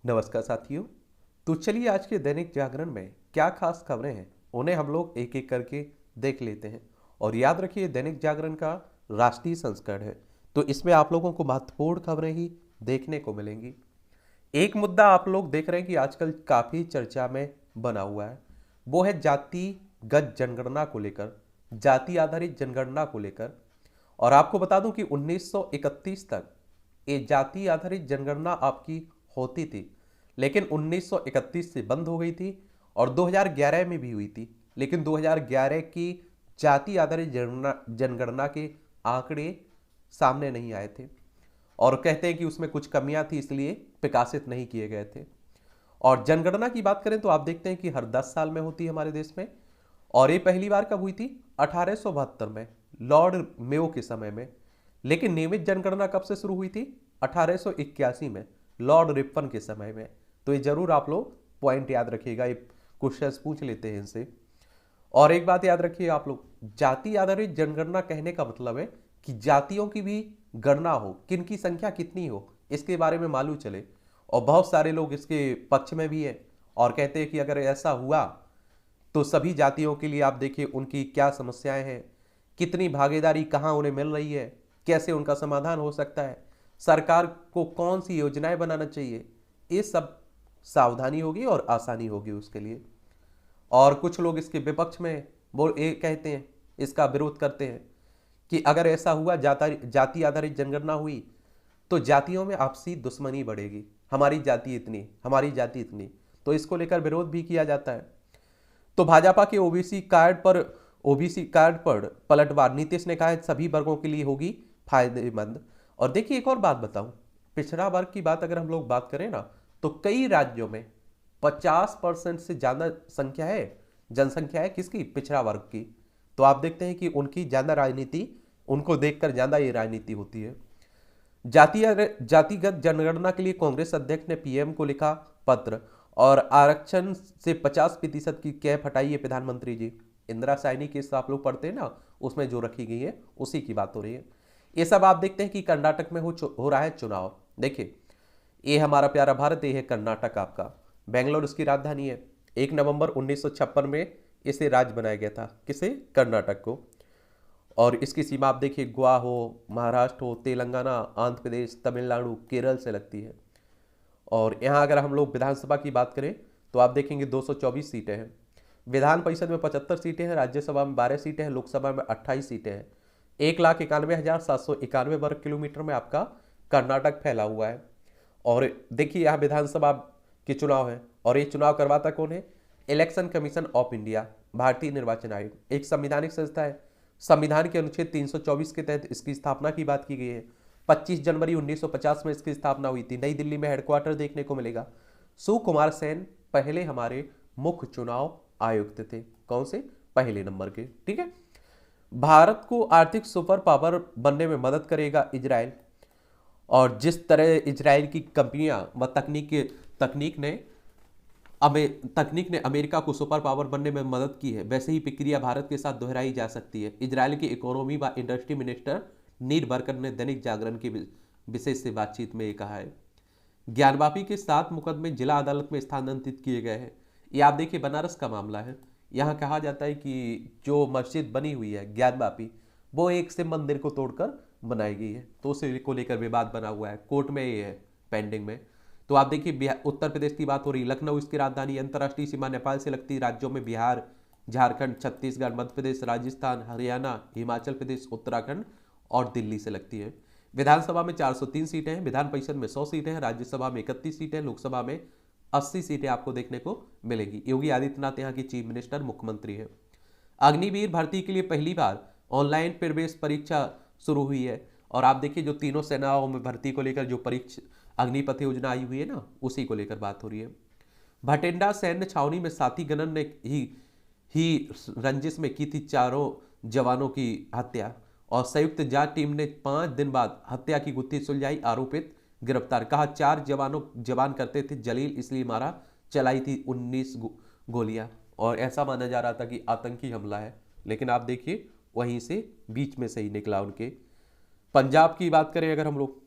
नमस्कार साथियों। तो चलिए आज के दैनिक जागरण में क्या खास खबरें हैं उन्हें हम लोग एक एक करके देख लेते हैं। और याद रखिए दैनिक जागरण का राष्ट्रीय संस्करण है, तो इसमें आप लोगों को महत्वपूर्ण खबरें ही देखने को मिलेंगी। एक मुद्दा आप लोग देख रहे हैं कि आजकल काफ़ी चर्चा में बना हुआ है, वो है जातिगत जनगणना को लेकर, जाति आधारित जनगणना को लेकर। और आपको बता दूं कि 1931 तक ये जाति आधारित जनगणना आपकी होती थी, लेकिन 1931 से बंद हो गई थी और 2011 में भी हुई थी। लेकिन 2011 की जाति आधारित जनगणना जनगणना के आंकड़े सामने नहीं आए थे और कहते हैं कि उसमें कुछ कमियां थी, इसलिए प्रकाशित नहीं किए गए थे। और जनगणना की बात करें तो आप देखते हैं कि हर 10 साल में होती है हमारे देश में। और ये पहली बार कब हुई थी? 1872 में, लॉर्ड मेयो के समय में। लेकिन नियमित जनगणना कब से शुरू हुई थी? 1881 में, लॉर्ड रिपन के समय में। तो ये जरूर आप लोग पॉइंट याद रखिएगा, ये क्वेश्चंस पूछ लेते हैं इनसे। और एक बात याद रखिए आप लोग, जाति आधारित जनगणना कहने का मतलब है कि जातियों की भी गणना हो, किन की संख्या कितनी हो इसके बारे में मालूम चले। और बहुत सारे लोग इसके पक्ष में भी हैं और कहते हैं कि अगर ऐसा हुआ तो सभी जातियों के लिए आप देखिए उनकी क्या समस्याएं हैं, कितनी भागीदारी कहाँ उन्हें मिल रही है, कैसे उनका समाधान हो सकता है, सरकार को कौन सी योजनाएं बनाना चाहिए, ये सब सावधानी होगी और आसानी होगी उसके लिए। और कुछ लोग इसके विपक्ष में वो ये कहते हैं, इसका विरोध करते हैं कि अगर ऐसा हुआ, जाति आधारित जनगणना हुई तो जातियों में आपसी दुश्मनी बढ़ेगी, हमारी जाति इतनी, हमारी जाति इतनी। तो इसको लेकर विरोध भी किया जाता है। तो भाजपा के ओबीसी कार्ड पर पलटवार, नीतीश ने कहा है सभी वर्गों के लिए होगी फायदेमंद। और देखिए एक और बात बताऊं, पिछड़ा वर्ग की बात अगर हम लोग बात करें ना, तो कई राज्यों में 50% से ज्यादा संख्या है, जनसंख्या है किसकी? पिछड़ा वर्ग की। तो आप देखते हैं कि उनकी ज्यादा राजनीति, उनको देखकर ज्यादा ये राजनीति होती है। जातिगत जनगणना के लिए कांग्रेस अध्यक्ष ने पीएम को लिखा पत्र और आरक्षण से 50% की कैप हटाई है प्रधानमंत्री जी। इंदिरा साइनी केस आप लोग पढ़ते हैं ना, उसमें जो रखी गई है उसी की बात हो रही है। ये सब आप देखते हैं कि कर्नाटक में हो रहा है चुनाव। देखिए ये हमारा प्यारा भारत, ये है कर्नाटक आपका, बेंगलोर उसकी राजधानी है। 1 नवंबर 1956 में इसे राज्य बनाया गया था, किसे? कर्नाटक को। और इसकी सीमा आप देखिए गोवा हो, महाराष्ट्र हो, तेलंगाना, आंध्र प्रदेश, तमिलनाडु, केरल से लगती है। और यहाँ अगर हम लोग विधानसभा की बात करें तो आप देखेंगे 224 सीटें हैं। विधान परिषद में 75 सीटें हैं, राज्यसभा में 12 सीटें हैं, लोकसभा में 28 सीटें हैं। 1,91,791 वर्ग किलोमीटर में आपका कर्नाटक फैला हुआ है। और देखिए यहाँ विधानसभा के चुनाव है और ये चुनाव करवाता कौन है? इलेक्शन कमीशन ऑफ इंडिया, भारतीय निर्वाचन आयोग, एक संवैधानिक संस्था है। संविधान के अनुच्छेद 324 के तहत इसकी स्थापना की बात की गई है। 25 जनवरी 1950 में इसकी स्थापना हुई थी। नई दिल्ली में हेडक्वार्टर देखने को मिलेगा। सुकुमार सेन पहले हमारे मुख्य चुनाव आयुक्त थे। कौन से? पहले नंबर के, ठीक है। भारत को आर्थिक सुपर पावर बनने में मदद करेगा इजराइल। और जिस तरह इजराइल की कंपनियां व तकनीक ने अमेरिका को सुपर पावर बनने में मदद की है, वैसे ही प्रक्रिया भारत के साथ दोहराई जा सकती है। इजराइल के इकोनॉमी व इंडस्ट्री मिनिस्टर नील बरकत ने दैनिक जागरण की विशेष से बातचीत में ये कहा है। ज्ञानवापी के 7 मुकदमे जिला अदालत में स्थानांतरित किए गए हैं। ये आप देखिए बनारस का मामला है। यहाँ कहा जाता है कि जो मस्जिद बनी हुई है ज्ञानवापी, वो एक शिव मंदिर को तोड़कर बनाई गई है, तो उसे को लेकर विवाद बना हुआ है, कोर्ट में ये है पेंडिंग में। तो आप देखिए उत्तर प्रदेश की बात हो रही, लखनऊ इसकी राजधानी, अंतर्राष्ट्रीय सीमा नेपाल से लगती राज्यों में बिहार, झारखंड, छत्तीसगढ़, मध्य प्रदेश, राजस्थान, हरियाणा, हिमाचल प्रदेश, उत्तराखंड और दिल्ली से लगती है। विधानसभा में 403 सीटें हैं, विधान परिषद में 100 सीटें हैं, राज्यसभा में 31 सीटें, लोकसभा में 80 सीटें आपको देखने को मिलेगी। योगी आदित्यनाथ यहाँ की चीफ मिनिस्टर, मुख्यमंत्री है। अग्निवीर भर्ती के लिए पहली बार ऑनलाइन प्रवेश परीक्षा शुरू हुई है। और आप देखिए जो तीनों सेनाओं में भर्ती को लेकर जो परीक्षा अग्निपथ योजना आई हुई है ना, उसी को लेकर बात हो रही है। भटिंडा सैन्य छावनी में साथी गणन ने ही रंजिश में की थी चारों जवानों की हत्या। और संयुक्त जांच टीम ने 5 दिन बाद हत्या की गुत्थी सुलझाई, आरोपित गिरफ्तार। कहा 4 जवान करते थे जलील, इसलिए मारा, चलाई थी 19 गोलियां। और ऐसा माना जा रहा था कि आतंकी हमला है, लेकिन आप देखिए वहीं से बीच में से ही निकला उनके। पंजाब की बात करें अगर हम लोग,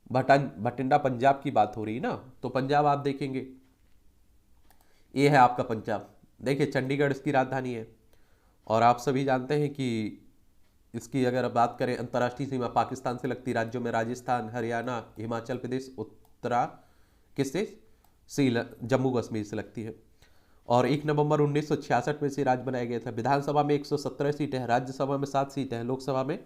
भटिंडा पंजाब की बात हो रही है ना, तो पंजाब आप देखेंगे, ये है आपका पंजाब। देखिए चंडीगढ़ इसकी राजधानी है, और आप सभी जानते हैं कि इसकी अगर बात करें अंतर्राष्ट्रीय सीमा पाकिस्तान से लगती राज्यों में राजस्थान, हरियाणा, हिमाचल प्रदेश, उत्तरा किससे, जम्मू कश्मीर से लगती है। और 1 नवंबर 1966 में से राज्य बनाया गया था। विधानसभा में 117 सीटें हैं, राज्यसभा में 7 सीटें हैं, लोकसभा में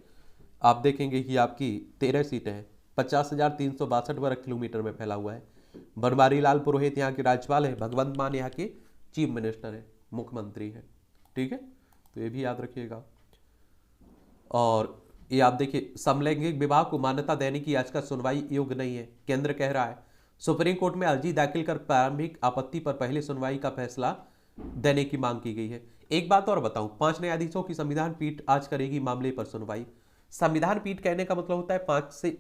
आप देखेंगे कि आपकी 13 सीटें हैं। 50,362 वर्ग किलोमीटर में फैला हुआ है। बनवारी लाल पुरोहित यहाँ के राज्यपाल है, भगवंत मान यहाँ के चीफ मिनिस्टर है, मुख्यमंत्री है। ठीक है, तो ये भी याद रखिएगा। और ये आप देखिए, समलैंगिक विवाह को मान्यता देने की याचिका सुनवाई योग्य नहीं है, केंद्र कह रहा है। सुप्रीम कोर्ट में अर्जी दाखिल कर प्रारंभिक आपत्ति पर पहले सुनवाई का फैसला देने की मांग की गई है। एक बात और बताऊं, 5 न्यायाधीशों की संविधान पीठ आज करेगी मामले पर सुनवाई। संविधान पीठ कहने का मतलब होता है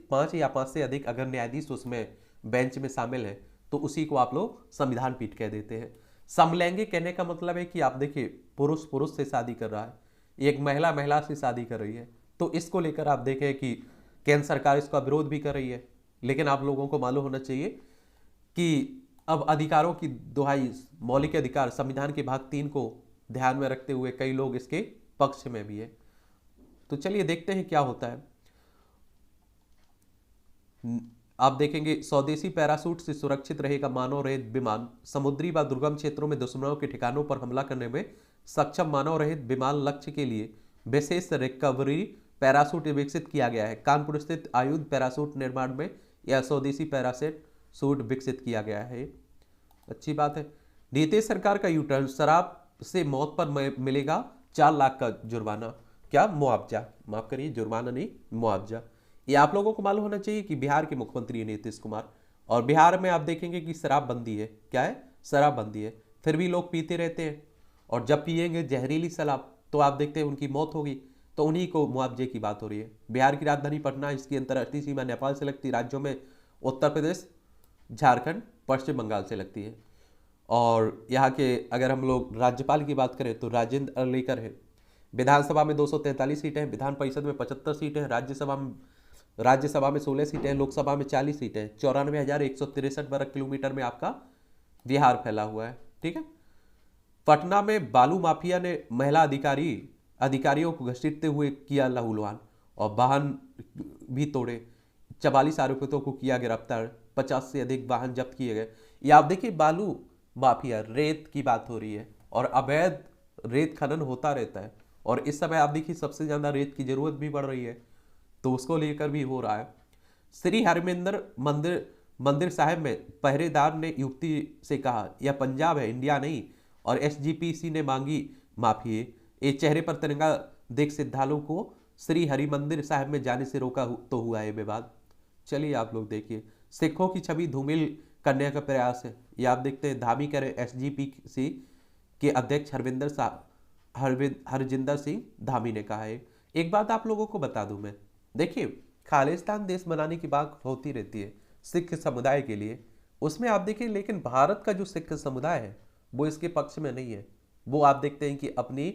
5 या 5 से अधिक अगर न्यायाधीश उसमें बेंच में शामिल है तो उसी को आप लोग संविधान पीठ कह देते हैं। समलैंगिक कहने का मतलब है कि आप देखिए, पुरुष पुरुष से शादी कर रहा है, एक महिला महिला से शादी कर रही है, तो इसको लेकर आप देखें कि केंद्र सरकार इसका विरोध भी कर रही है। लेकिन आप लोगों को मालूम होना चाहिए कि अब अधिकारों की दुहाई, मौलिक अधिकार, संविधान के भाग 3 को ध्यान में रखते हुए कई लोग इसके पक्ष में भी है। तो चलिए देखते हैं क्या होता है। आप देखेंगे, स्वदेशी पैराशूट से सुरक्षित रहेगा मानव रहित विमान। समुद्री व दुर्गम क्षेत्रों में दुश्मनों के ठिकानों पर हमला करने में सक्षम मानव रहित विमान लक्ष्य के लिए विशेष रिकवरी पैराशूट विकसित किया गया है। कानपुर स्थित आयुध पैराशूट निर्माण में यह स्वदेशी पैराशूट विकसित किया गया है। अच्छी बात है। नीतीश सरकार का यूटर्न, शराब से मौत पर मिलेगा 4 लाख का जुर्माना, क्या मुआवजा, माफ करिए जुर्माना नहीं मुआवजा। ये आप लोगों को मालूम होना चाहिए कि बिहार के मुख्यमंत्री है नीतीश कुमार, और बिहार में आप देखेंगे कि शराबबंदी है। क्या है, शराबबंदी है, फिर भी लोग पीते रहते हैं, और जब पिएंगे जहरीली शराब तो आप देखते हैं उनकी मौत होगी, तो उन्हीं को मुआवजे की बात हो रही है। बिहार की राजधानी पटना, इसकी अंतर्राष्ट्रीय सीमा नेपाल से लगती राज्यों में उत्तर प्रदेश, झारखंड, पश्चिम बंगाल से लगती है। और यहाँ के अगर हम लोग राज्यपाल की बात करें तो राजेंद्र अर्लेकर है। विधानसभा में 243 सीटें हैं, विधान परिषद में 75 सीटें हैं, राज्यसभा में 16 सीटें हैं, लोकसभा में 40 सीटें हैं। 94,163 वर्ग किलोमीटर में आपका बिहार फैला हुआ है। ठीक है। पटना में बालू माफिया ने महिला अधिकारियों को घसीटते हुए किया लहूलुहान और वाहन भी तोड़े। 44 आरोपितों को किया गिरफ्तार, 50 से अधिक वाहन जब्त किए गए। ये आप देखिए, बालू माफिया, रेत की बात हो रही है, और अवैध रेत खनन होता रहता है, और इस समय आप देखिए सबसे ज्यादा रेत की जरूरत भी बढ़ रही है, तो उसको लेकर भी हो रहा है। श्री हरमिंदर मंदिर साहिब में पहरेदार ने युवती से कहा, यह पंजाब है, इंडिया नहीं, और एसजीपीसी ने मांगी माफी। ये चेहरे पर तिरंगा देख श्रद्धालुओं को श्री हरिमंदिर साहिब में जाने से रोका तो हुआ है विवाद। चलिए आप लोग देखिए, सिखों की छवि धूमिल करने का प्रयास है, ये आप देखते हैं धामी करें। एसजीपीसी के अध्यक्ष हरजिंदर सिंह धामी ने कहा है। एक बात आप लोगों को बता दूं मैं, देखिए खालिस्तान देश बनाने की बात होती रहती है सिख समुदाय के लिए, उसमें आप देखिए, लेकिन भारत का जो सिख समुदाय है वो इसके पक्ष में नहीं है। वो आप देखते हैं कि अपनी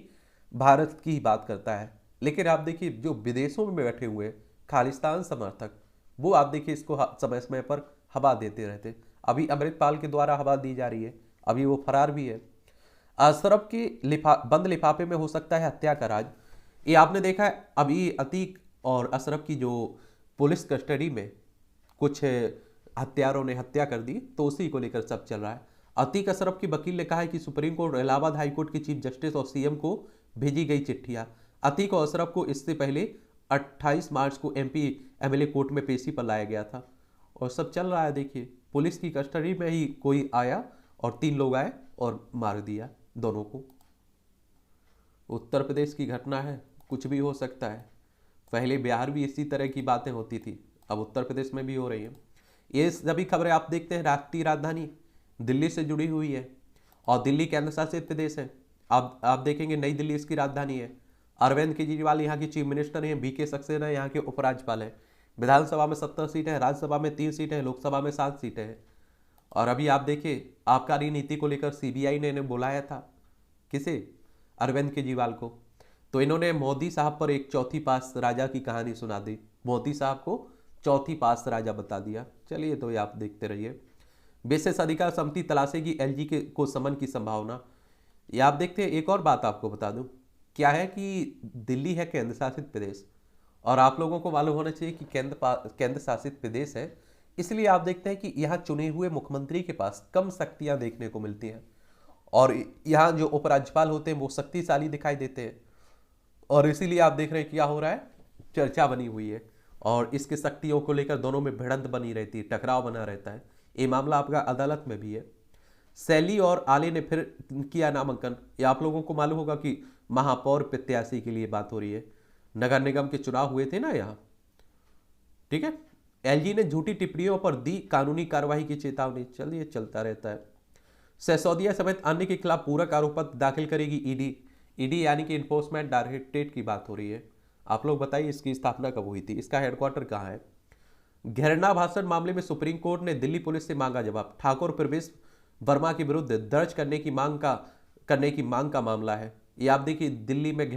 भारत की ही बात करता है। लेकिन आप देखिए, जो विदेशों में बैठे हुए खालिस्तान समर्थक, वो आप देखिए इसको समय समय पर हवा देते रहते। अभी अमृतपाल के द्वारा हवा दी जा रही है, अभी वो फरार भी है। अशरफ के बंद लिफाफे में हो सकता है हत्या का राज। ये आपने देखा है, अभी अतीक और अशरफ की जो पुलिस कस्टडी में कुछ हत्यारों ने हत्या कर दी, तो उसी को लेकर सब चल रहा है। अतीक अशरफ की वकील ने कहा है कि supreme court, Allahabad high court के चीफ जस्टिस और सीएम को भेजी गई चिट्ठियां। अतीक और अशरफ को इससे पहले 28 मार्च को एमपी एमएलए कोर्ट में पेशी पर लाया गया था, और सब चल रहा है। देखिए, पुलिस की कस्टडी में ही कोई आया और 3 लोग आए और मार दिया दोनों को। उत्तर प्रदेश की घटना है, कुछ भी हो सकता है। पहले बिहार भी इसी तरह की बातें होती थी, अब उत्तर प्रदेश में भी हो रही है। ये सभी खबरें आप देखते हैं राष्ट्रीय राजधानी दिल्ली से जुड़ी हुई है, और दिल्ली केंद्र शासित प्रदेश है। आप देखेंगे नई दिल्ली इसकी राजधानी है। अरविंद केजरीवाल यहाँ के चीफ मिनिस्टर हैं, बीके सक्सेना यहाँ के उपराज्यपाल हैं। विधानसभा में 70 सीटें हैं, राज्यसभा में 3 सीटें हैं, लोकसभा में 7 सीटें हैं। और अभी आप देखिए, आबकारी नीति को लेकर सीबीआई ने इन्हें बुलाया था, किसे, अरविंद केजरीवाल को। तो इन्होंने मोदी साहब पर एक चौथी पास राजा की कहानी सुना दी। मोदी साहब को चौथी पास राजा बता दिया। चलिए तो ये आप देखते रहिए। विशेष अधिकार समिति तलाशेगी एलजी के को समन की संभावना। ये आप देखते हैं। एक और बात आपको बता दूं, क्या है कि दिल्ली है केंद्र शासित प्रदेश, और आप लोगों को मालूम होना चाहिए कि केंद्र शासित प्रदेश है, इसलिए आप देखते हैं कि यहाँ चुने हुए मुख्यमंत्री के पास कम शक्तियां देखने को मिलती हैं, और यहाँ जो उपराज्यपाल होते हैं वो शक्तिशाली दिखाई देते हैं, और इसीलिए आप देख रहे हैं क्या हो रहा है, चर्चा बनी हुई है, और इसके शक्तियों को लेकर दोनों में भिड़ंत बनी रहती है, टकराव बना रहता है। ये मामला आपका अदालत में भी है। सैली और आले ने फिर किया नामांकन। ये आप लोगों को मालूम होगा कि महापौर प्रत्याशी के लिए बात हो रही है। नगर निगम के चुनाव हुए थे ना यहाँ, ठीक है। एलजी ने झूठी टिप्पणियों पर दी कानूनी कार्रवाई की चेतावनी। चलिए चलता रहता है। सिसोदिया समेत अन्य के खिलाफ पूरक आरोप पत्र दाखिल करेगी ईडी। ईडी यानी कि इन्फोर्समेंट डायरेक्टरेट की बात हो रही है। आप लोग बताइए इसकी स्थापना कब हुई थी, इसका हेडक्वार्टर कहाँ है। घेरना भाषण मामले में सुप्रीम कोर्ट ने दिल्ली पुलिस से मांगा जवाब। ठाकुर प्रवेश वर्मा के विरुद्ध दर्ज करने की मांग का मामला है। ये आप देखिए, दिल्ली में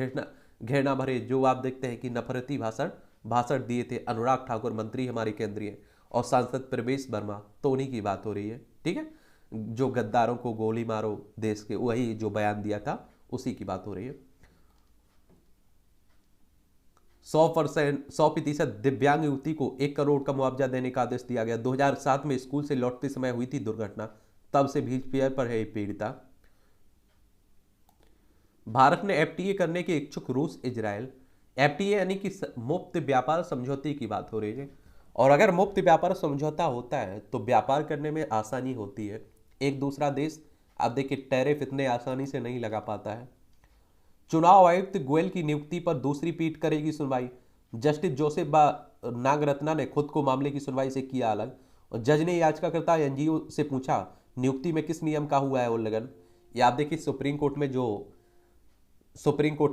घेरना भरे जो आप देखते हैं कि नफरती भाषण दिए थे अनुराग ठाकुर, मंत्री हमारे केंद्रीय, और सांसद प्रवेश वर्मा, तो उन्हीं की बात हो रही है, ठीक है। जो गद्दारों को गोली मारो देश के, वही जो बयान दिया था उसी की बात हो रही है। 100% दिव्यांग युवती को 1 करोड़ का मुआवजा देने का आदेश दिया गया। 2007 में स्कूल से लौटते समय हुई थी दुर्घटना, तब से व्हीलचेयर पर है पीड़िता। भारत ने एफटीए करने के इच्छुक रूस इजराइल। एफटीए यानी कि मुक्त व्यापार समझौते की बात हो रही है, और अगर मुक्त व्यापार समझौता होता है तो व्यापार करने में आसानी होती है। एक दूसरा देश आप देखिए टैरिफ इतने आसानी से नहीं लगा पाता है। चुनाव आयुक्त गोयल की नियुक्ति पर दूसरी पीठ करेगी सुनवाई। जस्टिस जोसेफ नागरत्ना ने खुद को मामले की सुनवाई से किया अलग, और जज ने याचिकाकर्ता एनजीओ से पूछा नियुक्ति में किस नियम का हुआ है उल्लंघन। ये आप देखिए सुप्रीम कोर्ट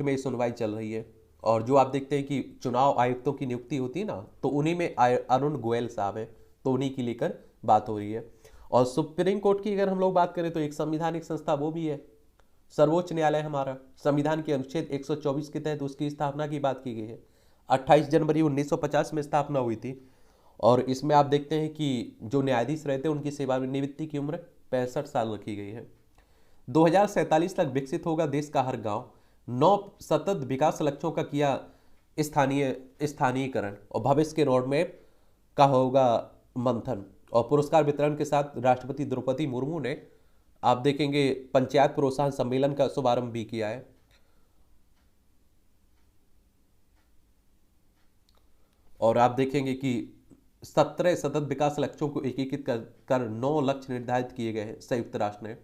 में सुनवाई चल रही है, और जो आप देखते हैं कि चुनाव आयुक्तों की नियुक्ति होती है ना, तो उन्हीं में अरुण गोयल साहब हैं, तो उन्हीं की लेकर बात हो रही है। और सुप्रीम कोर्ट की अगर हम लोग बात करें तो एक संवैधानिक संस्था वो भी है, सर्वोच्च न्यायालय हमारा। संविधान के अनुच्छेद 124 के तहत उसकी स्थापना की बात की गई है। 28 जनवरी 1950 में स्थापना हुई थी, और इसमें आप देखते हैं कि जो न्यायाधीश रहते हैं उनकी सेवानिवृत्ति की उम्र 65 साल रखी गई है। 2047 तक विकसित होगा देश का हर गांव। 9 सतत विकास लक्ष्यों का किया स्थानीयकरण, और भविष्य के रोडमैप का होगा मंथन। और पुरस्कार वितरण के साथ राष्ट्रपति द्रौपदी मुर्मू ने आप देखेंगे पंचायत प्रोत्साहन सम्मेलन का शुभारंभ भी किया है। और आप देखेंगे कि 17 सतत विकास लक्ष्यों को एकीकृत कर 9 लक्ष्य निर्धारित किए गए हैं संयुक्त राष्ट्र ने।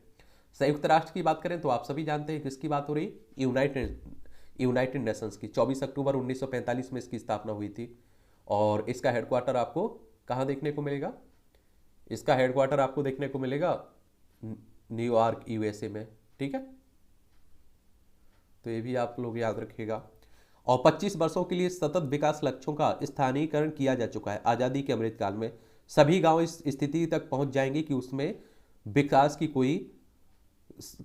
संयुक्त राष्ट्र की बात करें तो आप सभी जानते हैं किसकी बात हो रही, यूनाइटेड नेशंस की। 24 अक्टूबर 1945 में इसकी स्थापना हुई थी, और इसका हेडक्वार्टर आपको कहाँ देखने को मिलेगा, इसका हेडक्वार्टर आपको देखने को मिलेगा न्यूयॉर्क यूएसए में, ठीक है। तो ये भी आप लोग याद रखिएगा। और 25 वर्षों के लिए सतत विकास लक्ष्यों का स्थानीयकरण किया जा चुका है। आज़ादी के अमृतकाल में सभी गांव इस स्थिति तक पहुंच जाएंगे कि उसमें विकास की कोई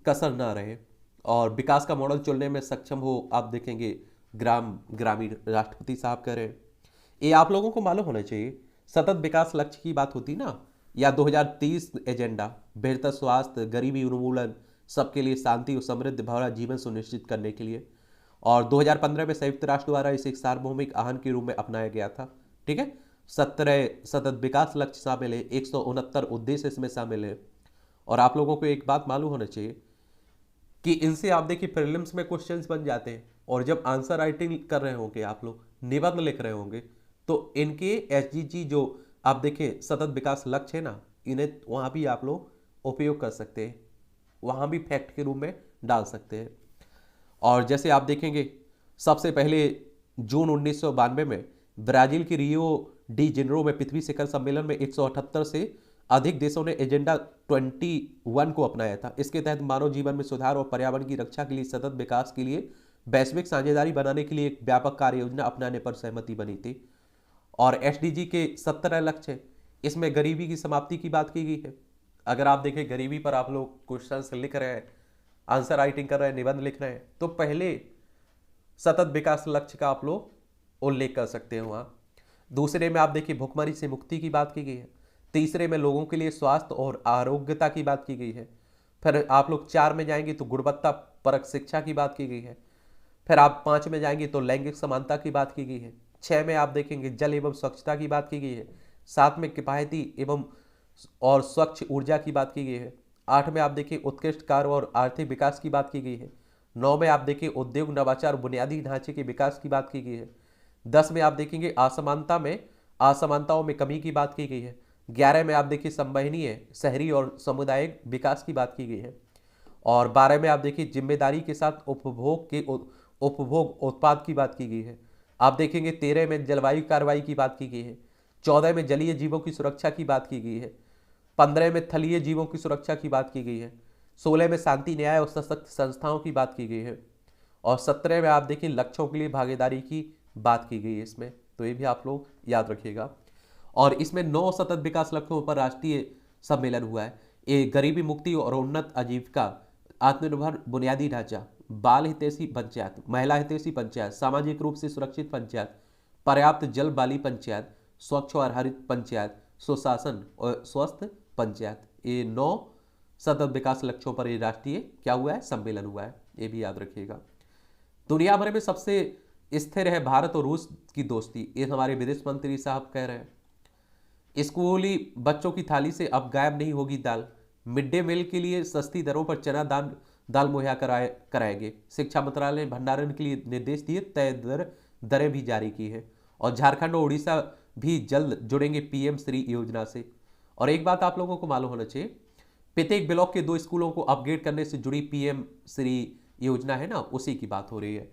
कसर ना रहे, और विकास का मॉडल चुनने में सक्षम हो। आप देखेंगे ग्रामीण राष्ट्रपति साहब कह रहे हैं। ये आप लोगों को मालूम होना चाहिए, सतत विकास लक्ष्य की बात होती ना, या 2030 एजेंडा, बेहतर स्वास्थ्य, गरीबी उन्मूलन, सबके लिए शांति और समृद्ध भरा जीवन सुनिश्चित करने के लिए। और 2015 में संयुक्त राष्ट्र द्वारा इसे एक सार्वभौमिक आहन के रूप में अपनाया गया था, ठीक है। 17 सतत विकास लक्ष्य शामिल है, 169 उद्देश्य इसमें शामिल है। और आप लोगों को एक बात मालूम होना चाहिए कि इनसे आप देखिए प्रीलिम्स में क्वेश्चंस बन जाते हैं, और जब आंसर राइटिंग कर रहे होंगे, आप लोग निबंध लिख रहे होंगे, तो इनके एसडीजी जो आप देखें सतत विकास लक्ष्य है ना, इन्हें वहाँ भी आप लोग उपयोग कर सकते हैं, वहाँ भी फैक्ट के रूप में डाल सकते हैं। और जैसे आप देखेंगे सबसे पहले जून 1992 में ब्राजील की रियो डी जेनेरो में पृथ्वी शिखर सम्मेलन में 178 से अधिक देशों ने एजेंडा 21 को अपनाया था। इसके तहत मानव जीवन में सुधार और पर्यावरण की रक्षा के लिए सतत विकास के लिए वैश्विक साझेदारी बनाने के लिए एक व्यापक कार्य योजना अपनाने पर सहमति बनी थी। और एसडीजी के 17 लक्ष्य, इसमें गरीबी की समाप्ति की बात की गई है। अगर आप देखें गरीबी पर आप लोग क्वेश्चंस लिख रहे हैं, आंसर राइटिंग कर रहे हैं, निबंध लिख रहे हैं, तो पहले सतत विकास लक्ष्य का आप लोग उल्लेख कर सकते हैं वहाँ। दूसरे में आप देखिए भुखमरी से मुक्ति की बात की गई है। तीसरे में लोगों के लिए स्वास्थ्य और आरोग्यता की बात की गई है। फिर आप लोग 4 में जाएंगे तो गुणवत्ता परक शिक्षा की बात की गई है। फिर आप 5 में जाएंगे तो लैंगिक समानता की बात की गई है। 6 में आप देखेंगे जल एवं स्वच्छता की बात की गई है। 7 में किफायती एवं और स्वच्छ ऊर्जा की बात की गई है। 8 में आप देखिए उत्कृष्ट कार्य और आर्थिक विकास की बात की गई है। 9 में आप देखिए उद्योग नवाचार बुनियादी ढांचे के विकास की बात की गई है। 10 में आप देखेंगे असमानताओं में कमी की बात की गई है। 11 में आप देखिए संवहनीय शहरी और सामुदायिक विकास की बात की गई है। और 12 में आप देखिए जिम्मेदारी के साथ उपभोग उत्पाद की बात की गई है। आप देखेंगे 13 में जलवायु कार्रवाई की बात की गई है। 14 में जलीय जीवों की सुरक्षा की बात की गई है। 15 में थलीय जीवों की सुरक्षा की बात की गई है। 16 में शांति न्याय और सशक्त संस्थाओं की बात की गई है। और 17 में आप देखिए लक्ष्यों के लिए भागीदारी की बात की गई है इसमें, तो ये भी आप लोग याद रखिएगा। और इसमें 9 सतत विकास लक्ष्यों पर राष्ट्रीय सम्मेलन हुआ है। ये गरीबी मुक्ति और उन्नत आजीविका, आत्मनिर्भर बुनियादी ढांचा, बाल हितैषी पंचायत, महिला हितैषी पंचायत, सामाजिक रूप से सुरक्षित पंचायत, पर्याप्त जल वाली पंचायत, स्वच्छ और हरित पंचायत, सुशासन और स्वस्थ पंचायत, ये 9 सतत विकास लक्ष्यों पर ये राष्ट्रीय क्या हुआ है, सम्मेलन हुआ है, ये भी याद रखिएगा। दुनिया भर में सबसे स्थिर है भारत और रूस की दोस्ती, ये हमारे विदेश मंत्री साहब कह रहे हैं। स्कूली बच्चों की थाली से अब गायब नहीं होगी दाल। मिड डे मील के लिए सस्ती दरों पर चना दाल मुहैया कराएंगे। शिक्षा मंत्रालय ने भंडारण के लिए निर्देश दिए, तय दरें भी जारी की है। और झारखंड और उड़ीसा भी जल्द जुड़ेंगे पीएम श्री योजना से। और एक बात आप लोगों को मालूम होना चाहिए, प्रत्येक ब्लॉक के 2 स्कूलों को अपग्रेड करने से जुड़ी पीएम श्री योजना है ना, उसी की बात हो रही है।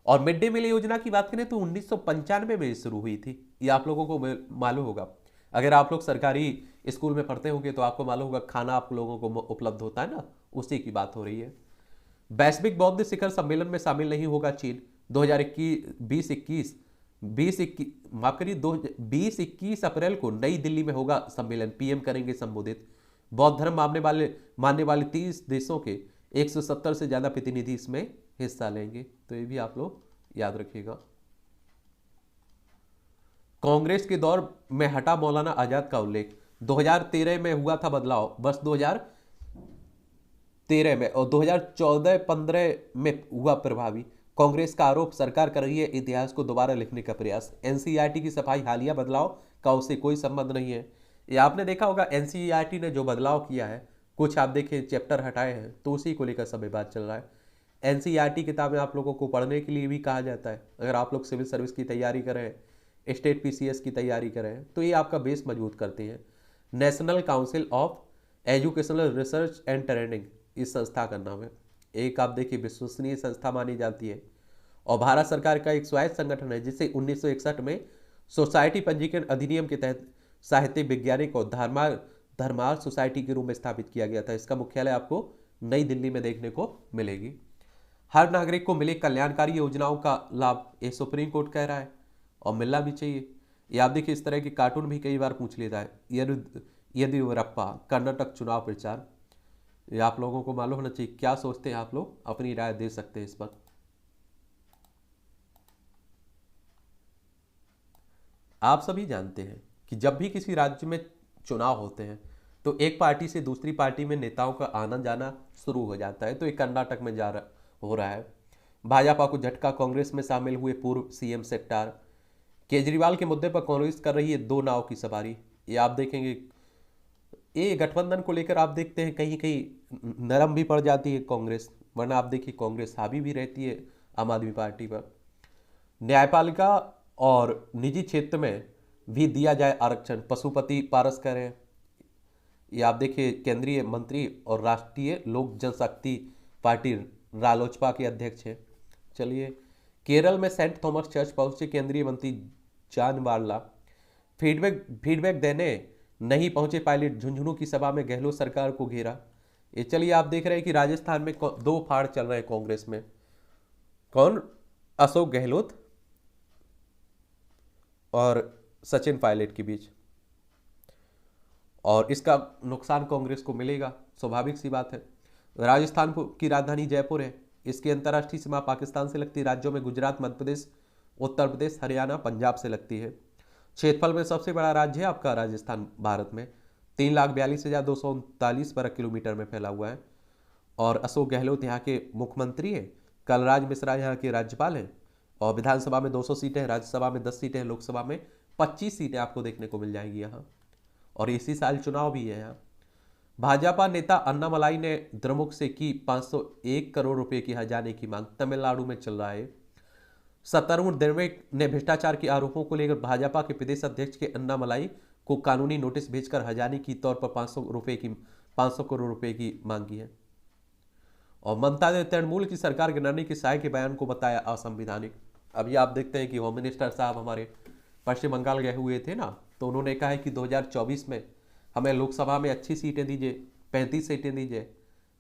और मिड डे मील योजना की बात करें तो 1995 में शुरू हुई थी, ये आप लोगों को मालूम होगा। अगर आप लोग सरकारी स्कूल में पढ़ते होंगे तो आपको मालूम होगा खाना आप लोगों को उपलब्ध होता है ना, उसी की बात हो रही है। वैश्विक बौद्ध शिखर सम्मेलन में शामिल नहीं होगा चीन। 2021 अप्रैल को नई दिल्ली में होगा सम्मेलन, पीएम करेंगे संबोधित। बौद्ध धर्म मानने वाले 30 देशों के 170 से ज्यादा प्रतिनिधि इसमें हिस्सा लेंगे, तो ये भी आप लोग याद रखिएगा। कांग्रेस के दौर में हटा मौलाना आजाद का उल्लेख। 2013 में हुआ था बदलाव, बस 2013 में, और 2014-15 में हुआ प्रभावी। कांग्रेस का आरोप, सरकार कर रही है इतिहास को दोबारा लिखने का प्रयास। एनसीईआरटी की सफाई, हालिया बदलाव का उससे कोई संबंध नहीं है। ये आपने देखा होगा एनसीईआरटी ने जो बदलाव किया है, कुछ आप देखें चैप्टर हटाए हैं, तो उसी को लेकर सब बात चल रहा है। एनसीईआरटी किताबें आप लोगों को पढ़ने के लिए भी कहा जाता है। अगर आप लोग सिविल सर्विस की तैयारी करें, स्टेट पीसीएस की तैयारी करें, तो ये आपका बेस मजबूत करती है। National council of educational research and training इस संस्था का नाम है। एक आप देखिए विश्वसनीय संस्था मानी जाती है। और भारत सरकार का एक स्वायत्त संगठन है, जिसे 1961 में सोसाइटी पंजीकरण अधिनियम के तहत साहित्य वैज्ञानिक और धर्मार सोसाइटी के रूप में स्थापित किया गया था। इसका मुख्यालय आपको नई दिल्ली में देखने को मिलेगी। हर नागरिक को मिले कल्याणकारी योजनाओं का लाभ, ये सुप्रीम कोर्ट कह रहा है, और मिलना भी चाहिए। ये आप देखिए इस तरह के कार्टून भी कई बार पूछ लेता है। येदियुरप्पा कर्नाटक चुनाव प्रचार, ये आप लोगों को मालूम होना चाहिए। क्या सोचते हैं आप लोग, अपनी राय दे सकते हैं इस पर। आप सभी जानते हैं कि जब भी किसी राज्य में चुनाव होते हैं तो एक पार्टी से दूसरी पार्टी में नेताओं का आना जाना शुरू हो जाता है। तो ये कर्नाटक में हो रहा है। भाजपा को झटका, कांग्रेस में शामिल हुए पूर्व सीएम सेक्टर। केजरीवाल के मुद्दे पर कांग्रेस कर रही है 2 नाव की सवारी। ये आप देखेंगे, ये गठबंधन को लेकर आप देखते हैं कहीं कहीं नरम भी पड़ जाती है कांग्रेस, वरना आप देखिए कांग्रेस हावी भी रहती है आम आदमी पार्टी पर। न्यायपालिका और निजी क्षेत्र में भी दिया जाए आरक्षण, पशुपति पारस करें। ये आप देखिए केंद्रीय मंत्री और राष्ट्रीय लोक जनशक्ति पार्टी रालोचपा के अध्यक्ष हैं। चलिए, केरल में सेंट थॉमस चर्च पहुंचे केंद्रीय मंत्री जॉन बार्ला। फीडबैक देने नहीं पहुंचे पायलट, झुंझुनू की सभा में गहलोत सरकार को घेरा। ये चलिए आप देख रहे हैं कि राजस्थान में 2 फाड़ चल रहे हैं कांग्रेस में। कौन? अशोक गहलोत और सचिन पायलट के बीच, और इसका नुकसान कांग्रेस को मिलेगा, स्वाभाविक सी बात है। राजस्थान की राजधानी जयपुर है। इसकी अंतर्राष्ट्रीय सीमा पाकिस्तान से लगती राज्यों में गुजरात, मध्य प्रदेश, उत्तर प्रदेश, हरियाणा, पंजाब से लगती है। क्षेत्रफल में सबसे बड़ा राज्य है आपका राजस्थान भारत में, 3,42,239 वर्ग किलोमीटर में फैला हुआ है। और अशोक गहलोत यहाँ के मुख्यमंत्री हैं, कलराज मिश्रा यहाँ के राज्यपाल हैं, और विधानसभा में 200 सीटें हैं, राज्यसभा में 10 सीटें हैं, लोकसभा में 25 सीटें आपको देखने को मिल जाएंगी यहाँ। और इसी साल चुनाव भी है यहाँ। भाजपा नेता अन्नामलाई ने द्रमुक से की 501 करोड़ रुपए की हर्जाने की मांग, तमिलनाडु में चल रहा है। सत्तारूढ़ द्रमुक ने भ्रष्टाचार के आरोपों को लेकर भाजपा के प्रदेश अध्यक्ष के अन्नामलाई को कानूनी नोटिस भेजकर हर्जाने की तौर पर 500 करोड़ रुपए की मांगी है। और ममता ने तृणमूल की सरकार गिराने के साय के बयान को बताया असंवैधानिक। अभी आप देखते हैं कि होम मिनिस्टर साहब हमारे पश्चिम बंगाल गए हुए थे ना, तो उन्होंने कहा है कि 2024 में हमें लोकसभा में अच्छी सीटें दीजिए, 35 सीटें दीजिए।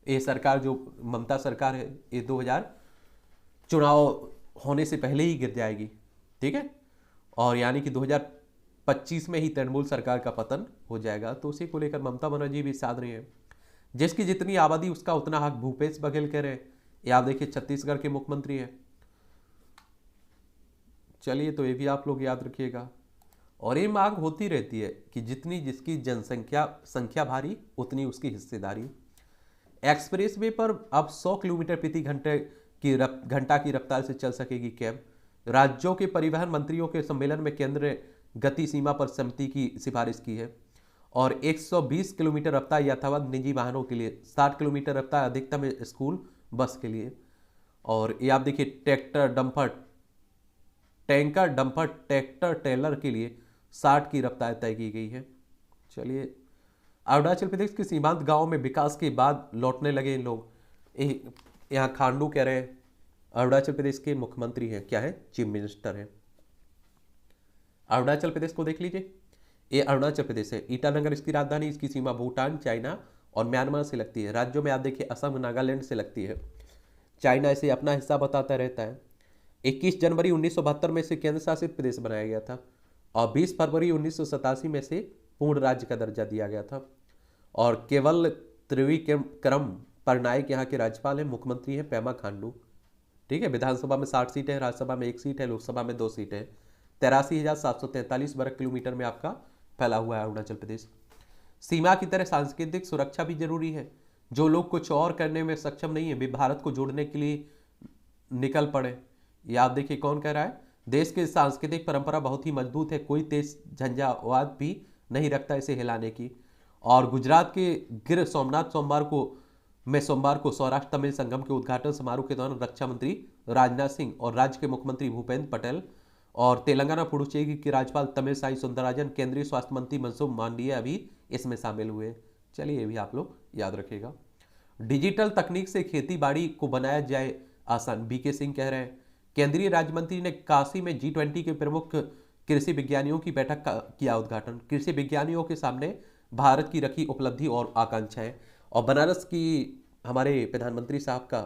ये सरकार जो ममता सरकार है, ये 2000 चुनाव होने से पहले ही गिर जाएगी, ठीक है। और यानी कि 2025 में ही तृणमूल सरकार का पतन हो जाएगा। तो उसी को लेकर ममता बनर्जी भी साध रही है। जिसकी जितनी आबादी उसका उतना हक, भूपेश बघेल कह रहे हैं। ये आप देखिए छत्तीसगढ़ के मुख्यमंत्री हैं। चलिए, तो ये भी आप लोग याद रखिएगा। और ये मांग होती रहती है कि जितनी जिसकी संख्या भारी उतनी उसकी हिस्सेदारी। एक्सप्रेस वे पर अब 100 किलोमीटर प्रति घंटा की रफ्तार से चल सकेगी कैब। राज्यों के परिवहन मंत्रियों के सम्मेलन में केंद्र ने गति सीमा पर सहमति की सिफारिश की है। और 120 किलोमीटर रफ्तार यथावत निजी वाहनों के लिए, 60 किलोमीटर रफ्तार अधिकतम स्कूल बस के लिए। और ये आप देखिए टैंकर डंपर ट्रैक्टर ट्रेलर के लिए 60 की रफ्तार तय की गई है। चलिए, अरुणाचल प्रदेश के सीमांत गांव में विकास के बाद लौटने लगे लोग। यहाँ खांडू कह रहे हैं, अरुणाचल प्रदेश के मुख्यमंत्री हैं, क्या है, चीफ मिनिस्टर हैं। अरुणाचल प्रदेश को देख लीजिए, ये अरुणाचल प्रदेश है। ईटानगर इसकी राजधानी, इसकी सीमा भूटान, चाइना और म्यांमार से लगती है। राज्यों में आप देखिए असम, नागालैंड से लगती है। चाइना इसे अपना हिस्सा बताता रहता है। 21 जनवरी 1972 में इसे केंद्र शासित प्रदेश बनाया गया था और 20 फरवरी 1987 में से पूर्ण राज्य का दर्जा दिया गया था। और केवल त्रिविक्रम पटनायक यहाँ के राज्यपाल हैं, मुख्यमंत्री हैं पेमा खांडू, ठीक है। विधानसभा में 60 सीटें हैं, राज्यसभा में 1 सीट है, लोकसभा में 2 सीटें हैं। 83,743 वर्ग किलोमीटर में आपका फैला हुआ है अरुणाचल प्रदेश। सीमा की तरह सांस्कृतिक सुरक्षा भी जरूरी है। जो लोग कुछ और करने में सक्षम नहीं है, वे भारत को जोड़ने के लिए निकल पड़े। ये आप देखिए कौन कह रहा है, देश की सांस्कृतिक परंपरा बहुत ही मजबूत है, कोई तेज झंझावात भी नहीं रखता इसे हिलाने की। और गुजरात के गिर सोमनाथ सोमवार को सौराष्ट्र तमिल संगम के उद्घाटन समारोह के दौरान रक्षा मंत्री राजनाथ सिंह और राज्य के मुख्यमंत्री भूपेंद्र पटेल और तेलंगाना पुडुचेरी के राज्यपाल तमिलसाई सुंदरराजन, केंद्रीय स्वास्थ्य मंत्री मनसुख मांडविया भी इसमें शामिल हुए। चलिए, ये भी आप लोग याद रखिएगा। डिजिटल तकनीक से खेती बाड़ी को बनाया जाए आसान, बीके सिंह कह रहे हैं। केंद्रीय राज्य मंत्री ने काशी में G20 के प्रमुख कृषि विज्ञानियों की बैठक का किया उद्घाटन। कृषि विज्ञानियों के सामने भारत की रखी उपलब्धि और आकांक्षाएं। और बनारस की हमारे प्रधानमंत्री साहब का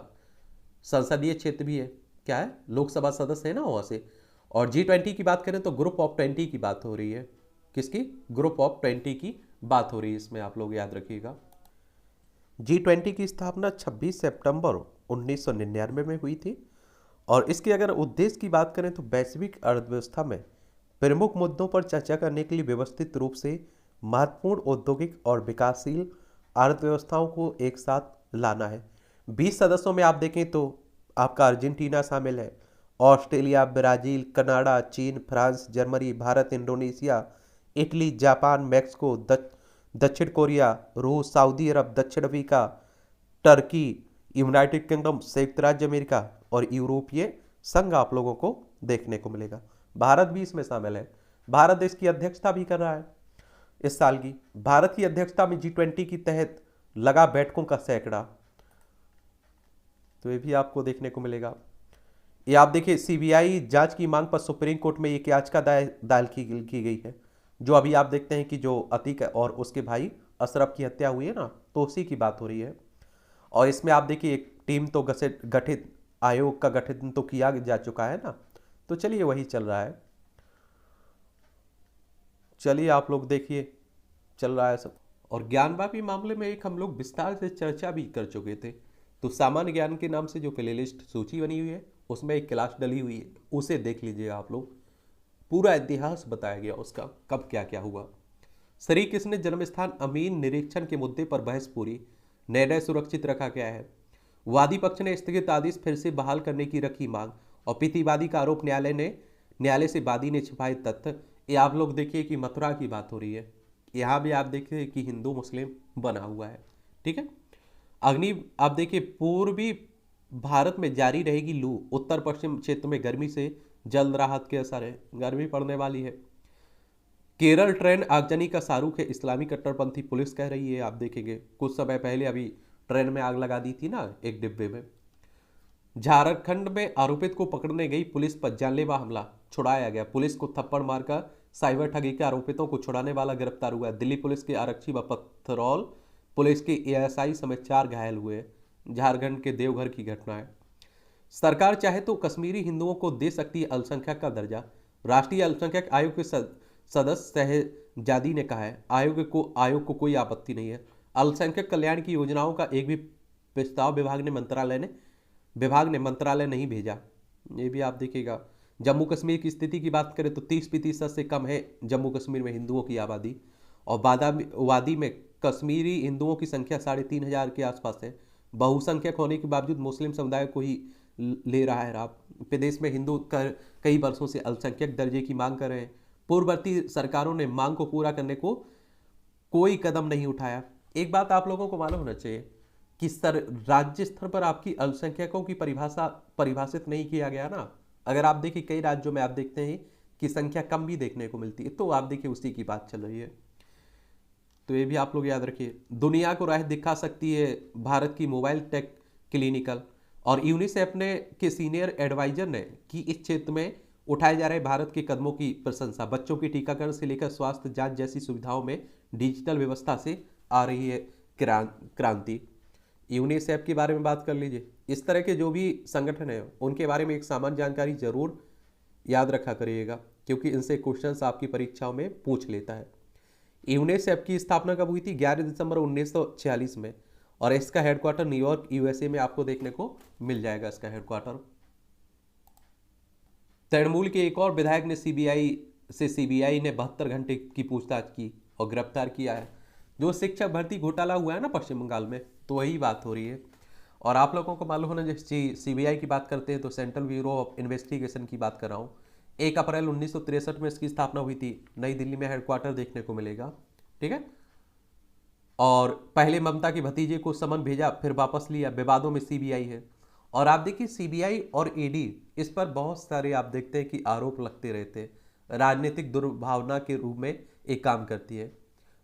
संसदीय क्षेत्र भी है, क्या है, लोकसभा सदस्य है ना वहाँ से। और G20 की बात करें तो ग्रुप ऑफ 20 की बात हो रही है। किसकी? ग्रुप ऑफ 20 की बात हो रही है, इसमें आप लोग याद रखिएगा। G20 की स्थापना 26 सितंबर 1999 में हुई थी। और इसके अगर उद्देश्य की बात करें तो वैश्विक अर्थव्यवस्था में प्रमुख मुद्दों पर चर्चा करने के लिए व्यवस्थित रूप से महत्वपूर्ण औद्योगिक और विकासशील अर्थव्यवस्थाओं को एक साथ लाना है। 20 सदस्यों में आप देखें तो आपका अर्जेंटीना शामिल है, ऑस्ट्रेलिया, ब्राज़ील, कनाडा, चीन, France, Germany, Bharat, Indonesia, Italy, Japan, Mexico, दक्षिण कोरिया, रूस, सऊदी अरब, दक्षिण अफ्रीका, टर्की, यूनाइटेड किंगडम, संयुक्त राज्य अमेरिका और यूरोपीय संघ आप लोगों को देखने को मिलेगा। भारत भी इसमें शामिल है। भारत देश की अध्यक्षता भी कर रहा है इस साल की। भारत की अध्यक्षता में G20 के तहत लगा बैठकों का सैकड़ा, तो ये भी आपको देखने को मिलेगा। ये आप देखिए, CBI जांच की मांग पर सुप्रीम कोर्ट में एक याचिका दायर की गई है। जो अभी आप देखते हैं कि जो अतीक और उसके भाई अशरफ की हत्या हुई है ना, तो उसी की बात हो रही है। और इसमें आप देखिए एक टीम तो गठित आयोग का गठन तो किया जा चुका है ना, तो चलिए वही चल रहा है। चलिए आप लोग देखिए चल रहा है सब। और ज्ञानवापी मामले में एक हम लोग विस्तार से चर्चा भी कर चुके थे। तो सामान्य ज्ञान के नाम से जो प्लेलिस्ट सूची बनी हुई है उसमें एक क्लास डली हुई है, उसे देख लीजिएगा आप लोग। पूरा इतिहास बताया गया उसका, कब क्या क्या हुआ। श्री कृष्ण जन्म स्थान अमीन निरीक्षण के मुद्दे पर बहस पूरी, निर्णय सुरक्षित रखा गया है। वादी पक्ष ने स्थगित आदेश फिर से बहाल करने की रखी मांग, और प्रतिवादी का आरोप न्यायालय से वादी ने छिपाए तथ्य। ये आप लोग देखिए कि मथुरा की बात हो रही है, यहाँ भी आप देखिए कि हिंदू मुस्लिम बना हुआ है। ठीक है, अग्नि आप देखिए पूर्वी भारत में जारी रहेगी लू, उत्तर पश्चिम क्षेत्र में गर्मी से जल्द राहत के असर है, गर्मी पड़ने वाली है। केरल ट्रेन आगजनी का शाहरुख है, इस्लामी कट्टरपंथी पुलिस कह रही है। आप देखेंगे कुछ समय पहले अभी ट्रेन में आग लगा दी थी ना एक डिब्बे में। झारखंड में आरोपित को पकड़ने गई पुलिस पर जानलेवा हमला, छुड़ाया गया। पुलिस को थप्पड़ मारकर साइबर ठगी के आरोपितों को छुड़ाने वाला गिरफ्तार हुआ। दिल्ली पुलिस के आरक्षी व पथरौल पुलिस के एएसआई समेत 4 घायल हुए। झारखंड के देवघर की घटना है। सरकार चाहे तो कश्मीरी हिंदुओं को दे सकती है अल्पसंख्यक का दर्जा, राष्ट्रीय अल्पसंख्यक आयोग के सदस्य शहजादी ने कहा है। आयोग को कोई आपत्ति नहीं है। अल्पसंख्यक कल्याण की योजनाओं का एक भी प्रस्ताव विभाग ने मंत्रालय नहीं भेजा। ये भी आप देखिएगा। जम्मू कश्मीर की स्थिति की बात करें तो 30% से कम है जम्मू कश्मीर में हिंदुओं की आबादी, और वादी में कश्मीरी हिंदुओं की संख्या 3,500 के आसपास है। बहुसंख्यक होने के बावजूद मुस्लिम समुदाय को ही ले रहा है। आप प्रदेश में हिंदू कई वर्षों से अल्पसंख्यक दर्जे की मांग कर रहे हैं। पूर्ववर्ती सरकारों ने मांग को पूरा करने को कोई कदम नहीं उठाया। एक बात आप लोगों को मालूम होना चाहिए कि राज्य स्तर पर आपकी अल्पसंख्यकों की परिभाषित नहीं किया गया ना। अगर आप देखिए कई राज्यों में आप देखते हैं कि संख्या कम भी देखने को मिलती है, तो आप देखिए उसी की बात चल रही है। तो ये भी आप लोग याद रखिए। दुनिया को राह दिखा सकती है भारत की मोबाइल टेक क्लिनिकल, और यूनिसेफ ने के सीनियर एडवाइजर ने की इस क्षेत्र में उठाए जा रहे भारत के कदमों की प्रशंसा। बच्चों के टीकाकरण से लेकर स्वास्थ्य जांच जैसी सुविधाओं में डिजिटल व्यवस्था से आ रही है क्रांति। यूनिसेफ के बारे में बात कर लीजिए। इस तरह के जो भी संगठन है उनके बारे में एक सामान्य जानकारी जरूर याद रखा करिएगा, क्योंकि इनसे क्वेश्चंस आपकी परीक्षाओं में पूछ लेता है। यूनिसेफ की स्थापना कब हुई थी? 11 दिसंबर 1946 में, और इसका हेडक्वार्टर न्यूयॉर्क यूएसए में आपको देखने को मिल जाएगा इसका हेडक्वार्टर। तृणमूल के एक और विधायक ने सीबीआई ने 72 घंटे की पूछताछ की और गिरफ्तार किया है। जो शिक्षक भर्ती घोटाला हुआ है ना पश्चिम बंगाल में, तो वही बात हो रही है। और आप लोगों को मालूम होना, जैसे सीबीआई की बात करते हैं तो सेंट्रल ब्यूरो ऑफ इन्वेस्टिगेशन की बात कर रहा हूँ। 1 अप्रैल 1963 में इसकी स्थापना हुई थी। नई दिल्ली में हेडक्वार्टर देखने को मिलेगा। ठीक है, और पहले ममता के भतीजे को समन भेजा, फिर वापस लिया। विवादों में सीबीआई है। और आप देखिए सीबीआई और ईडी, इस पर बहुत सारे आप देखते हैं कि आरोप लगते रहते हैं। राजनीतिक दुर्भावना के रूप में एक काम करती है।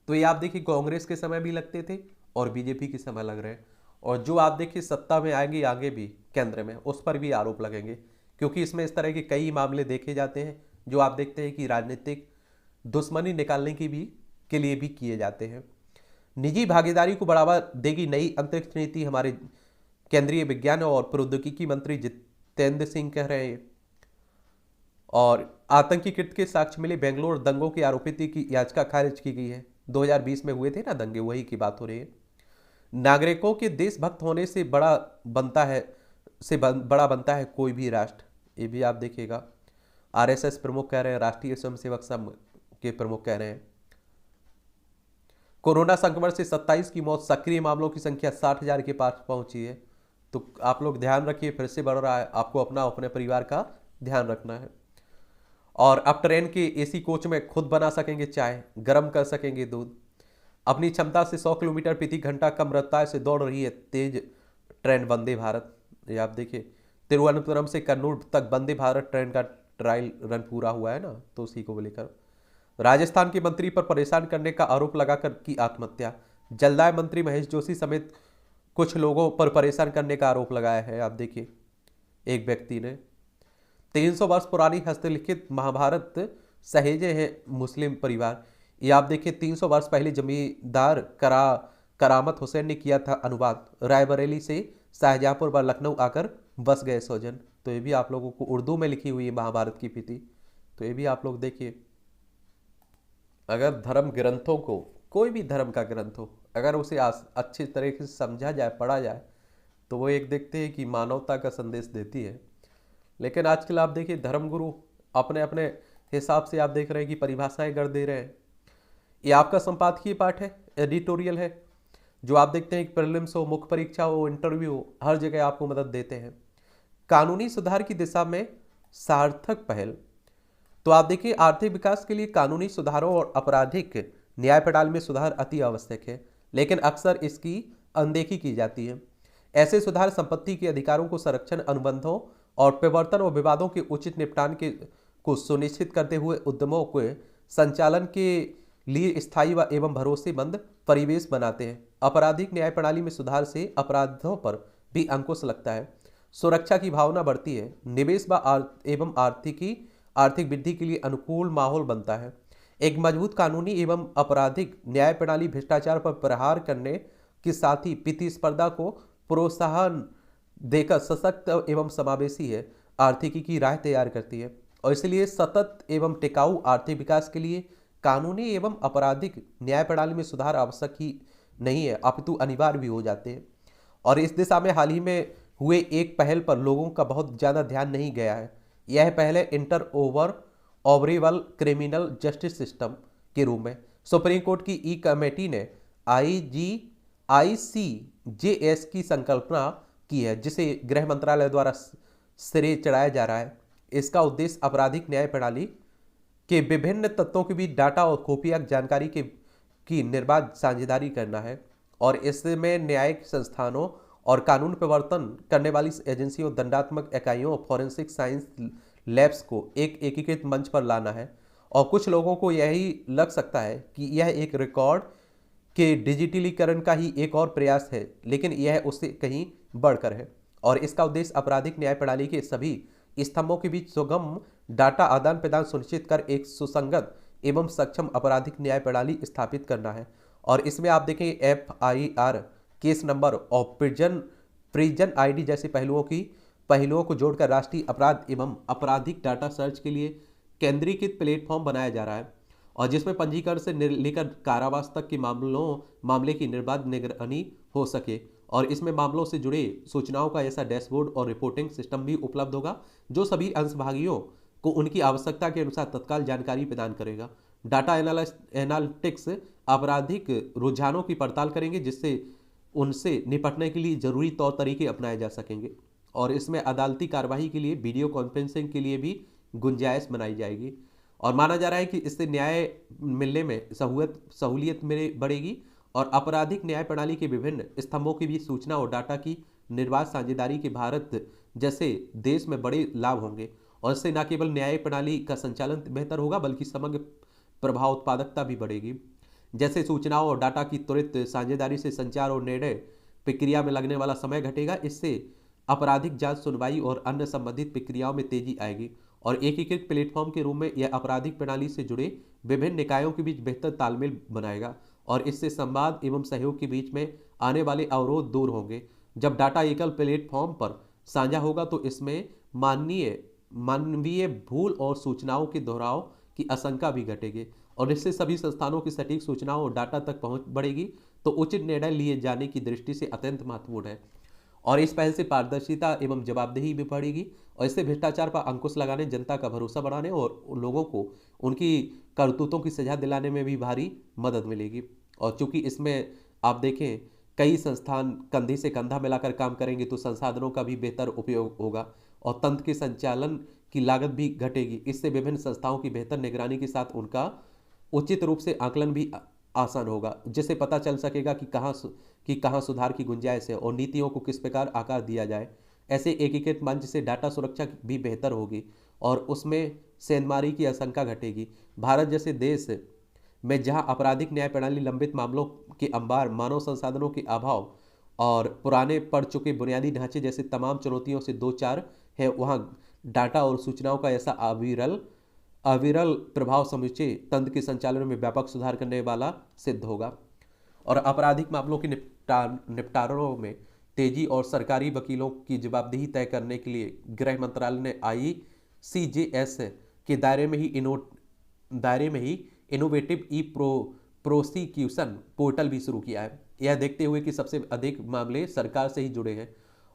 तो ये आप देखिए कांग्रेस के समय भी लगते थे और बीजेपी के समय लग रहे हैं, और जो आप देखिए सत्ता में आएंगे आगे भी केंद्र में, उस पर भी आरोप लगेंगे, क्योंकि इसमें इस तरह के कई मामले देखे जाते हैं जो आप देखते हैं कि राजनीतिक दुश्मनी निकालने के लिए भी किए जाते हैं। निजी भागीदारी को बढ़ावा देगी नई अंतरिक्ष नीति, हमारे केंद्रीय विज्ञान और प्रौद्योगिकी मंत्री जितेंद्र सिंह कह रहे हैं। और आतंकी कृत्य के साक्ष्य मिले, बेंगलोर दंगों के आरोपित की याचिका खारिज की गई है। 2020 में हुए थे ना दंगे, वही की बात हो रही है। नागरिकों के देशभक्त होने से बड़ा बनता है कोई भी राष्ट्र, ये भी आप देखिएगा। आरएसएस प्रमुख कह रहे हैं, राष्ट्रीय स्वयंसेवक संघ के प्रमुख कह रहे हैं। कोरोना संक्रमण से 27 की मौत, सक्रिय मामलों की संख्या 60,000 के पास पहुंची है। तो आप लोग ध्यान रखिए, फिर से बढ़ रहा है, आपको अपने परिवार का ध्यान रखना है। और अब ट्रेन के एसी कोच में खुद बना सकेंगे चाय, गर्म कर सकेंगे दूध। अपनी क्षमता से 100 किलोमीटर प्रति घंटा कम रफ्तार से दौड़ रही है तेज ट्रेन वंदे भारत। ये आप देखिए, तिरुवनंतपुरम से कन्नूर तक वंदे भारत ट्रेन का ट्रायल रन पूरा हुआ है ना, तो उसी को लेकर। राजस्थान के मंत्री पर परेशान करने का आरोप लगाकर की आत्महत्या। जलदाय मंत्री महेश जोशी समेत कुछ लोगों पर परेशान करने का आरोप लगाया है। आप देखिए, एक व्यक्ति ने 300 वर्ष पुरानी हस्तलिखित महाभारत सहेजे हैं मुस्लिम परिवार। ये आप देखिए, 300 वर्ष पहले जमींदार करामत हुसैन ने किया था अनुवाद। रायबरेली से शाहजहांपुर व लखनऊ आकर बस गए स्वजन। तो ये भी आप लोगों को उर्दू में लिखी हुई है महाभारत की कृति, तो ये भी आप लोग देखिए। अगर धर्म ग्रंथों को, कोई भी धर्म का ग्रंथ हो, अगर उसे अच्छी तरीके से समझा जाए, पढ़ा जाए, तो वो एक देखते हैं कि मानवता का संदेश देती है। लेकिन आजकल आप देखिए धर्मगुरु अपने अपने हिसाब से आप देख रहे हैं कि परिभाषाएं गढ़ दे रहे हैं। ये आपका संपादकीय पाठ है, एडिटोरियल है, जो आप देखते हैं कि प्रीलिम्स हो, मुख्य परीक्षा हो, इंटरव्यू हो, हर जगह आपको मदद देते हैं। कानूनी सुधार की दिशा में सार्थक पहल। तो आप देखिए, आर्थिक विकास के लिए कानूनी सुधारों और आपराधिक न्याय प्रणाली में सुधार अति आवश्यक है, लेकिन अक्सर इसकी अनदेखी की जाती है। ऐसे सुधार संपत्ति के अधिकारों को संरक्षण, अनुबंधों और प्रवर्तन और विवादों के उचित निपटान को सुनिश्चित करते हुए उद्यमों के संचालन के लिए स्थायी व एवं भरोसेमंद परिवेश बनाते हैं। आपराधिक न्याय प्रणाली में सुधार से अपराधों पर भी अंकुश लगता है, सुरक्षा की भावना बढ़ती है, निवेश एवं आर्थिक वृद्धि के लिए अनुकूल माहौल बनता है। एक मजबूत कानूनी एवं आपराधिक न्याय प्रणाली भ्रष्टाचार पर प्रहार करने के साथ ही प्रतिस्पर्धा को प्रोत्साहन देकर सशक्त एवं समावेशी है आर्थिकी की राह तैयार करती है। और इसलिए सतत एवं टिकाऊ आर्थिक विकास के लिए कानूनी एवं आपराधिक न्याय प्रणाली में सुधार आवश्यक ही नहीं है, अपितु अनिवार्य भी हो जाते हैं। और इस दिशा में हाल ही में हुए एक पहल पर लोगों का बहुत ज़्यादा ध्यान नहीं गया है। यह पहल है इंटर ओवरेबल क्रिमिनल जस्टिस सिस्टम के रूप में। सुप्रीम कोर्ट की ई कमेटी ने ICJS की संकल्पना की है, जिसे गृह मंत्रालय द्वारा सिरे चढ़ाया जा रहा है। इसका उद्देश्य आपराधिक न्याय प्रणाली के विभिन्न तत्वों के बीच डाटा और खुफिया जानकारी की निर्बाध साझेदारी करना है, और इसमें न्यायिक संस्थानों और कानून प्रवर्तन करने वाली एजेंसियों, दंडात्मक इकाइयों और फॉरेंसिक साइंस लैब्स को एक एकीकृत मंच पर लाना है। और कुछ लोगों को यही लग सकता है कि यह एक रिकॉर्ड के डिजिटलीकरण का ही एक और प्रयास है, लेकिन यह उससे कहीं बढ़कर है। और इसका उद्देश्य आपराधिक न्याय प्रणाली के सभी स्तंभों के बीच सुगम डाटा आदान प्रदान सुनिश्चित कर एक सुसंगत एवं सक्षम आपराधिक न्याय प्रणाली स्थापित करना है। और इसमें आप देखें FIR, केस नंबर और प्रिजन ID जैसे पहलुओं को जोड़कर राष्ट्रीय अपराध एवं आपराधिक डाटा सर्च के लिए केंद्रीकृत प्लेटफॉर्म बनाया जा रहा है, और जिसमें पंजीकरण से लेकर कारावास तक के मामले की निर्बाध निगरानी हो सके। और इसमें मामलों से जुड़े सूचनाओं का ऐसा डैशबोर्ड और रिपोर्टिंग सिस्टम भी उपलब्ध होगा, जो सभी अंशभागियों को उनकी आवश्यकता के अनुसार तत्काल जानकारी प्रदान करेगा। डाटा एनालिटिक्स आपराधिक रुझानों की पड़ताल करेंगे, जिससे उनसे निपटने के लिए जरूरी तौर तरीके अपनाए जा सकेंगे। और इसमें अदालती कार्यवाही के लिए वीडियो कॉन्फ्रेंसिंग के लिए भी गुंजाइश बनाई जाएगी। और माना जा रहा है कि इससे न्याय मिलने में सहूलियत में बढ़ेगी, और आपराधिक न्याय प्रणाली के विभिन्न स्तंभों के बीच सूचना और डाटा की निर्बाध साझेदारी के भारत जैसे देश में बड़े लाभ होंगे। और इससे न केवल न्याय प्रणाली का संचालन बेहतर होगा, बल्कि समग्र प्रभाव उत्पादकता भी बढ़ेगी। जैसे सूचनाओं और डाटा की त्वरित साझेदारी से संचार और निर्णय प्रक्रिया में लगने वाला समय घटेगा। इससे आपराधिक जांच, सुनवाई और अन्य संबंधित प्रक्रियाओं में तेजी आएगी। और एकीकृत प्लेटफॉर्म के रूप में यह आपराधिक प्रणाली से जुड़े विभिन्न निकायों के बीच बेहतर तालमेल बनाएगा, और इससे संवाद एवं सहयोग के बीच में आने वाले अवरोध दूर होंगे। जब डाटा एकल प्लेटफॉर्म पर साझा होगा तो इसमें मानवीय भूल और सूचनाओं के दोहराव की आशंका भी घटेगी, और इससे सभी संस्थानों की सटीक सूचनाओं और डाटा तक पहुंच बढ़ेगी, तो उचित निर्णय लिए जाने की दृष्टि से अत्यंत महत्वपूर्ण है। और इस पहल से पारदर्शिता एवं जवाबदेही भी बढ़ेगी, और इससे भ्रष्टाचार पर अंकुश लगाने, जनता का भरोसा बढ़ाने और लोगों को उनकी करतूतों की सजा दिलाने में भी भारी मदद मिलेगी। और चूंकि इसमें आप देखें कई संस्थान कंधे से कंधा मिलाकर काम करेंगे, तो संसाधनों का भी बेहतर उपयोग होगा और तंत्र के संचालन की लागत भी घटेगी। इससे विभिन्न संस्थाओं की बेहतर निगरानी के साथ उनका उचित रूप से आकलन भी आसान होगा, जिससे पता चल सकेगा कि कहाँ सुधार की गुंजाइश है और नीतियों को किस प्रकार आकार दिया जाए। ऐसे एकीकृत मंच से डाटा सुरक्षा भी बेहतर होगी और उसमें सेंधमारी की आशंका घटेगी। भारत जैसे देश में जहां आपराधिक न्याय प्रणाली लंबित मामलों के अंबार, मानव संसाधनों के अभाव और पुराने पड़ चुके बुनियादी ढांचे जैसे तमाम चुनौतियों से दो चार है, वहां डाटा और सूचनाओं का ऐसा अविरल प्रभाव समूचे तंत्र के संचालन में व्यापक सुधार करने वाला सिद्ध होगा। और आपराधिक मामलों के निपटारों में तेजी और सरकारी वकीलों की जवाबदेही तय करने के लिए गृह मंत्रालय ने ICJS के दायरे में ही इनोवेटिव प्रोसिक्यूशन पोर्टल भी शुरू किया है। यह देखते हुए कि सबसे अधिक मामले सरकार से ही जुड़े हैं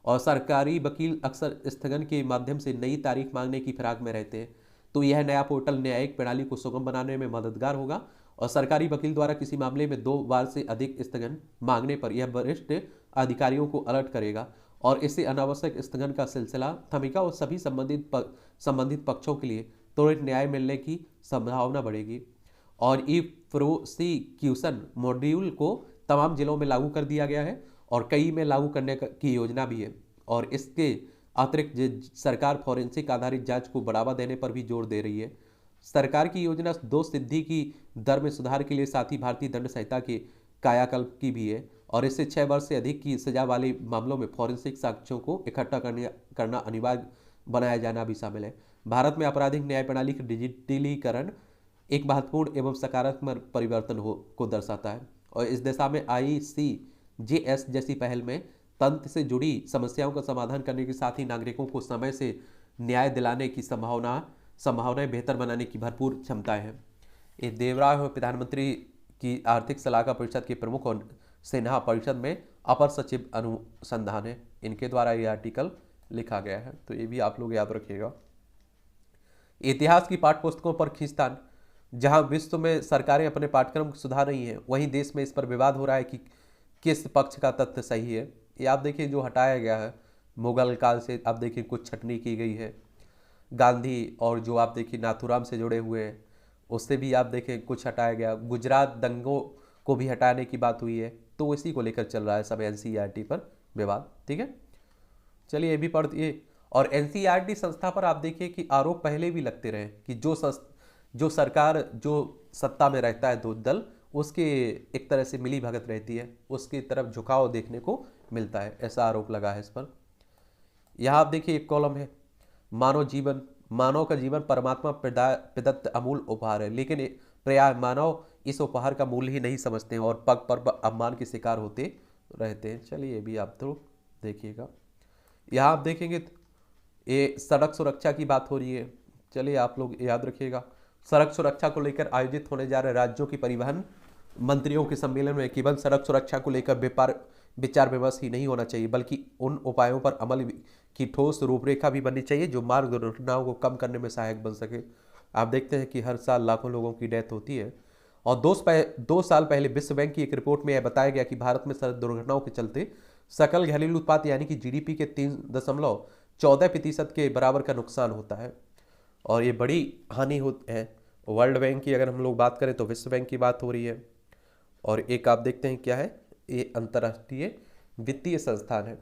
और सरकारी वकील अक्सर स्थगन के माध्यम से नई तारीख मांगने की फिराक में रहते हैं, तो यह नया पोर्टल न्यायिक प्रणाली को सुगम बनाने में मददगार होगा और सरकारी वकील द्वारा किसी मामले में 2 बार से अधिक स्थगन मांगने पर यह वरिष्ठ अधिकारियों को अलर्ट करेगा और इससे अनावश्यक स्थगन का सिलसिला थमेगा और सभी संबंधित पक्षों के लिए त्वरित न्याय मिलने की संभावना बढ़ेगी। और ई प्रोसिक्यूशन मॉड्यूल को तमाम जिलों में लागू कर दिया गया है और कई में लागू करने की योजना भी है। और इसके अतिरिक्त सरकार फॉरेंसिक आधारित जांच को बढ़ावा देने पर भी जोर दे रही है। सरकार की योजना दोष सिद्धि की दर में सुधार के लिए साथ ही भारतीय दंड संहिता के कायाकल्प की भी है और इससे 6 वर्ष से अधिक की सजा वाले मामलों में फॉरेंसिक साक्ष्यों को इकट्ठा करना अनिवार्य बनाया जाना भी शामिल है। भारत में आपराधिक न्याय प्रणाली का डिजिटलीकरण एक महत्वपूर्ण एवं सकारात्मक परिवर्तन को दर्शाता है और इस दिशा में ICJS जैसी पहल में तंत्र से जुड़ी समस्याओं का समाधान करने के साथ ही नागरिकों को समय से न्याय दिलाने की संभावनाएं बेहतर बनाने की भरपूर क्षमताएं हैं। ये देवराय प्रधानमंत्री की आर्थिक सलाहकार परिषद के प्रमुख और सिन्हा परिषद में अपर सचिव अनुसंधान है, इनके द्वारा ये आर्टिकल लिखा गया है, तो ये भी आप लोग याद रखिएगा। इतिहास की पाठ्य पुस्तकों पर खींचतान। जहां विश्व में सरकारें अपने पाठ्यक्रम को सुधार रही हैं, वहीं देश में इस पर विवाद हो रहा है कि किस पक्ष का तथ्य सही है। ये आप देखिए जो हटाया गया है मुगल काल से, आप देखिए कुछ छटनी की गई है। गांधी और जो आप देखिए नाथूराम से जुड़े हुए हैं उससे भी आप देखें कुछ हटाया गया। गुजरात दंगों को भी हटाने की बात हुई है, तो इसी को लेकर चल रहा है सब NCERT पर विवाद। ठीक है, चलिए ये भी पढ़िए। और NCERT संस्था पर आप देखिए कि आरोप पहले भी लगते रहे कि जो सरकार जो सत्ता में रहता है दो दल, उसके एक तरह से मिली भगत रहती है, उसकी तरफ झुकाव देखने को मिलता है, ऐसा आरोप लगा है इस पर। यहाँ आप देखिए एक कॉलम है, मानव का जीवन परमात्मा प्रदत्त अमूल उपहार है, लेकिन प्राय मानव इस उपहार का मूल्य ही नहीं समझते हैं और पग पर अपमान के शिकार होते रहते हैं। चलिए ये भी आप तो देखिएगा। यहाँ आप देखेंगे ये सड़क सुरक्षा की बात हो रही है, चलिए आप लोग याद रखिएगा। सड़क सुरक्षा को लेकर आयोजित होने जा रहे राज्यों की परिवहन मंत्रियों के सम्मेलन में केवल सड़क सुरक्षा को लेकर विचार विमर्श ही नहीं होना चाहिए, बल्कि उन उपायों पर अमल की ठोस रूपरेखा भी बननी चाहिए जो मार्ग दुर्घटनाओं को कम करने में सहायक बन सके। आप देखते हैं कि हर साल लाखों लोगों की डेथ होती है और 2 साल पहले विश्व बैंक की एक रिपोर्ट में यह बताया गया कि भारत में सड़क दुर्घटनाओं के चलते सकल घरेलू उत्पाद यानी कि GDP के 3.14% के बराबर का नुकसान होता है और ये बड़ी हानि है। वर्ल्ड बैंक की अगर हम लोग बात करें तो विश्व बैंक की बात हो रही है। और एक आप देखते हैं क्या है, ये अंतर्राष्ट्रीय वित्तीय संस्थान है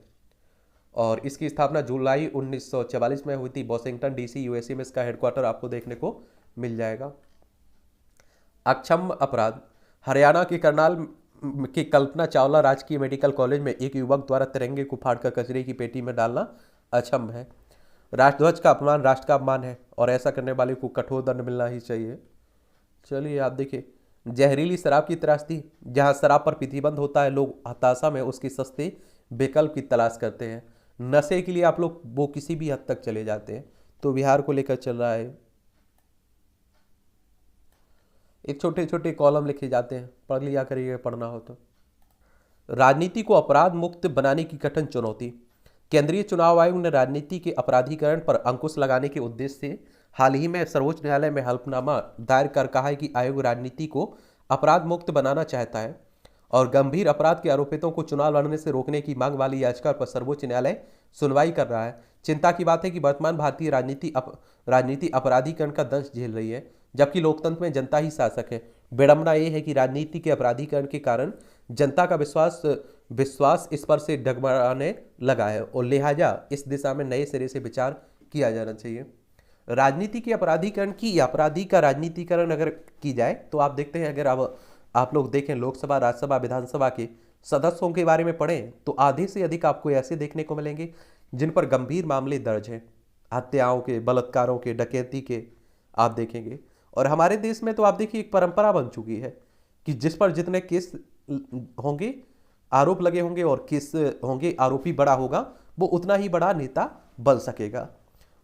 और इसकी स्थापना जुलाई 1944 में हुई थी। वॉशिंगटन DC USA में इसका हेडक्वार्टर आपको देखने को मिल जाएगा। अक्षम अपराध। हरियाणा के करनाल की कल्पना चावला राजकीय मेडिकल कॉलेज में एक युवक द्वारा तिरंगे को फाड़कर कचरे की पेटी में डालना अक्षम है। राष्ट्रध्वज का अपमान राष्ट्र का अपमान है और ऐसा करने वाले को कठोर दंड मिलना ही चाहिए। चलिए आप देखिए, जहरीली शराब की त्रासदी। जहां शराब पर प्रतिबंध होता है, लोग हताशा में उसके सस्ते विकल्प की तलाश करते हैं। नशे के लिए आप लोग वो किसी भी हद तक चले जाते हैं, तो बिहार को लेकर चल रहा है। एक छोटे छोटे कॉलम लिखे जाते हैं, पढ़ लिया करिए पढ़ना हो तो। राजनीति को अपराध मुक्त बनाने की कठिन चुनौती। केंद्रीय चुनाव आयोग ने राजनीति के अपराधीकरण पर अंकुश लगाने के उद्देश्य से हाल ही में सर्वोच्च न्यायालय में हलफनामा दायर कर कहा है कि आयोग राजनीति को अपराध मुक्त बनाना चाहता है और गंभीर अपराध के आरोपितों को चुनाव लड़ने से रोकने की मांग वाली याचिका पर सर्वोच्च न्यायालय सुनवाई कर रहा है। चिंता की बात है कि वर्तमान भारतीय राजनीति अपराधीकरण का दंश झेल रही है, जबकि लोकतंत्र में जनता ही शासक है। विडंबना यह है कि राजनीति के अपराधीकरण के कारण जनता का विश्वास इस पर से डगमगाने लगा है और लिहाजा इस दिशा में नए सिरे से विचार किया जाना चाहिए। राजनीति के अपराधीकरण की या अपराधी का राजनीतिकरण अगर की जाए तो आप देखते हैं, अगर आप लोग देखें लोकसभा, राज्यसभा, विधानसभा के सदस्यों के बारे में पढ़ें तो आधे से अधिक आपको ऐसे देखने को मिलेंगे जिन पर गंभीर मामले दर्ज हैं, हत्याओं के, बलात्कारों के, डकैती के आप देखेंगे। और हमारे देश में तो आप देखिए एक परंपरा बन चुकी है कि जिस पर जितने केस होंगे, आरोप लगे होंगे और केस होंगे, आरोपी बड़ा होगा, वो उतना ही बड़ा नेता बन सकेगा।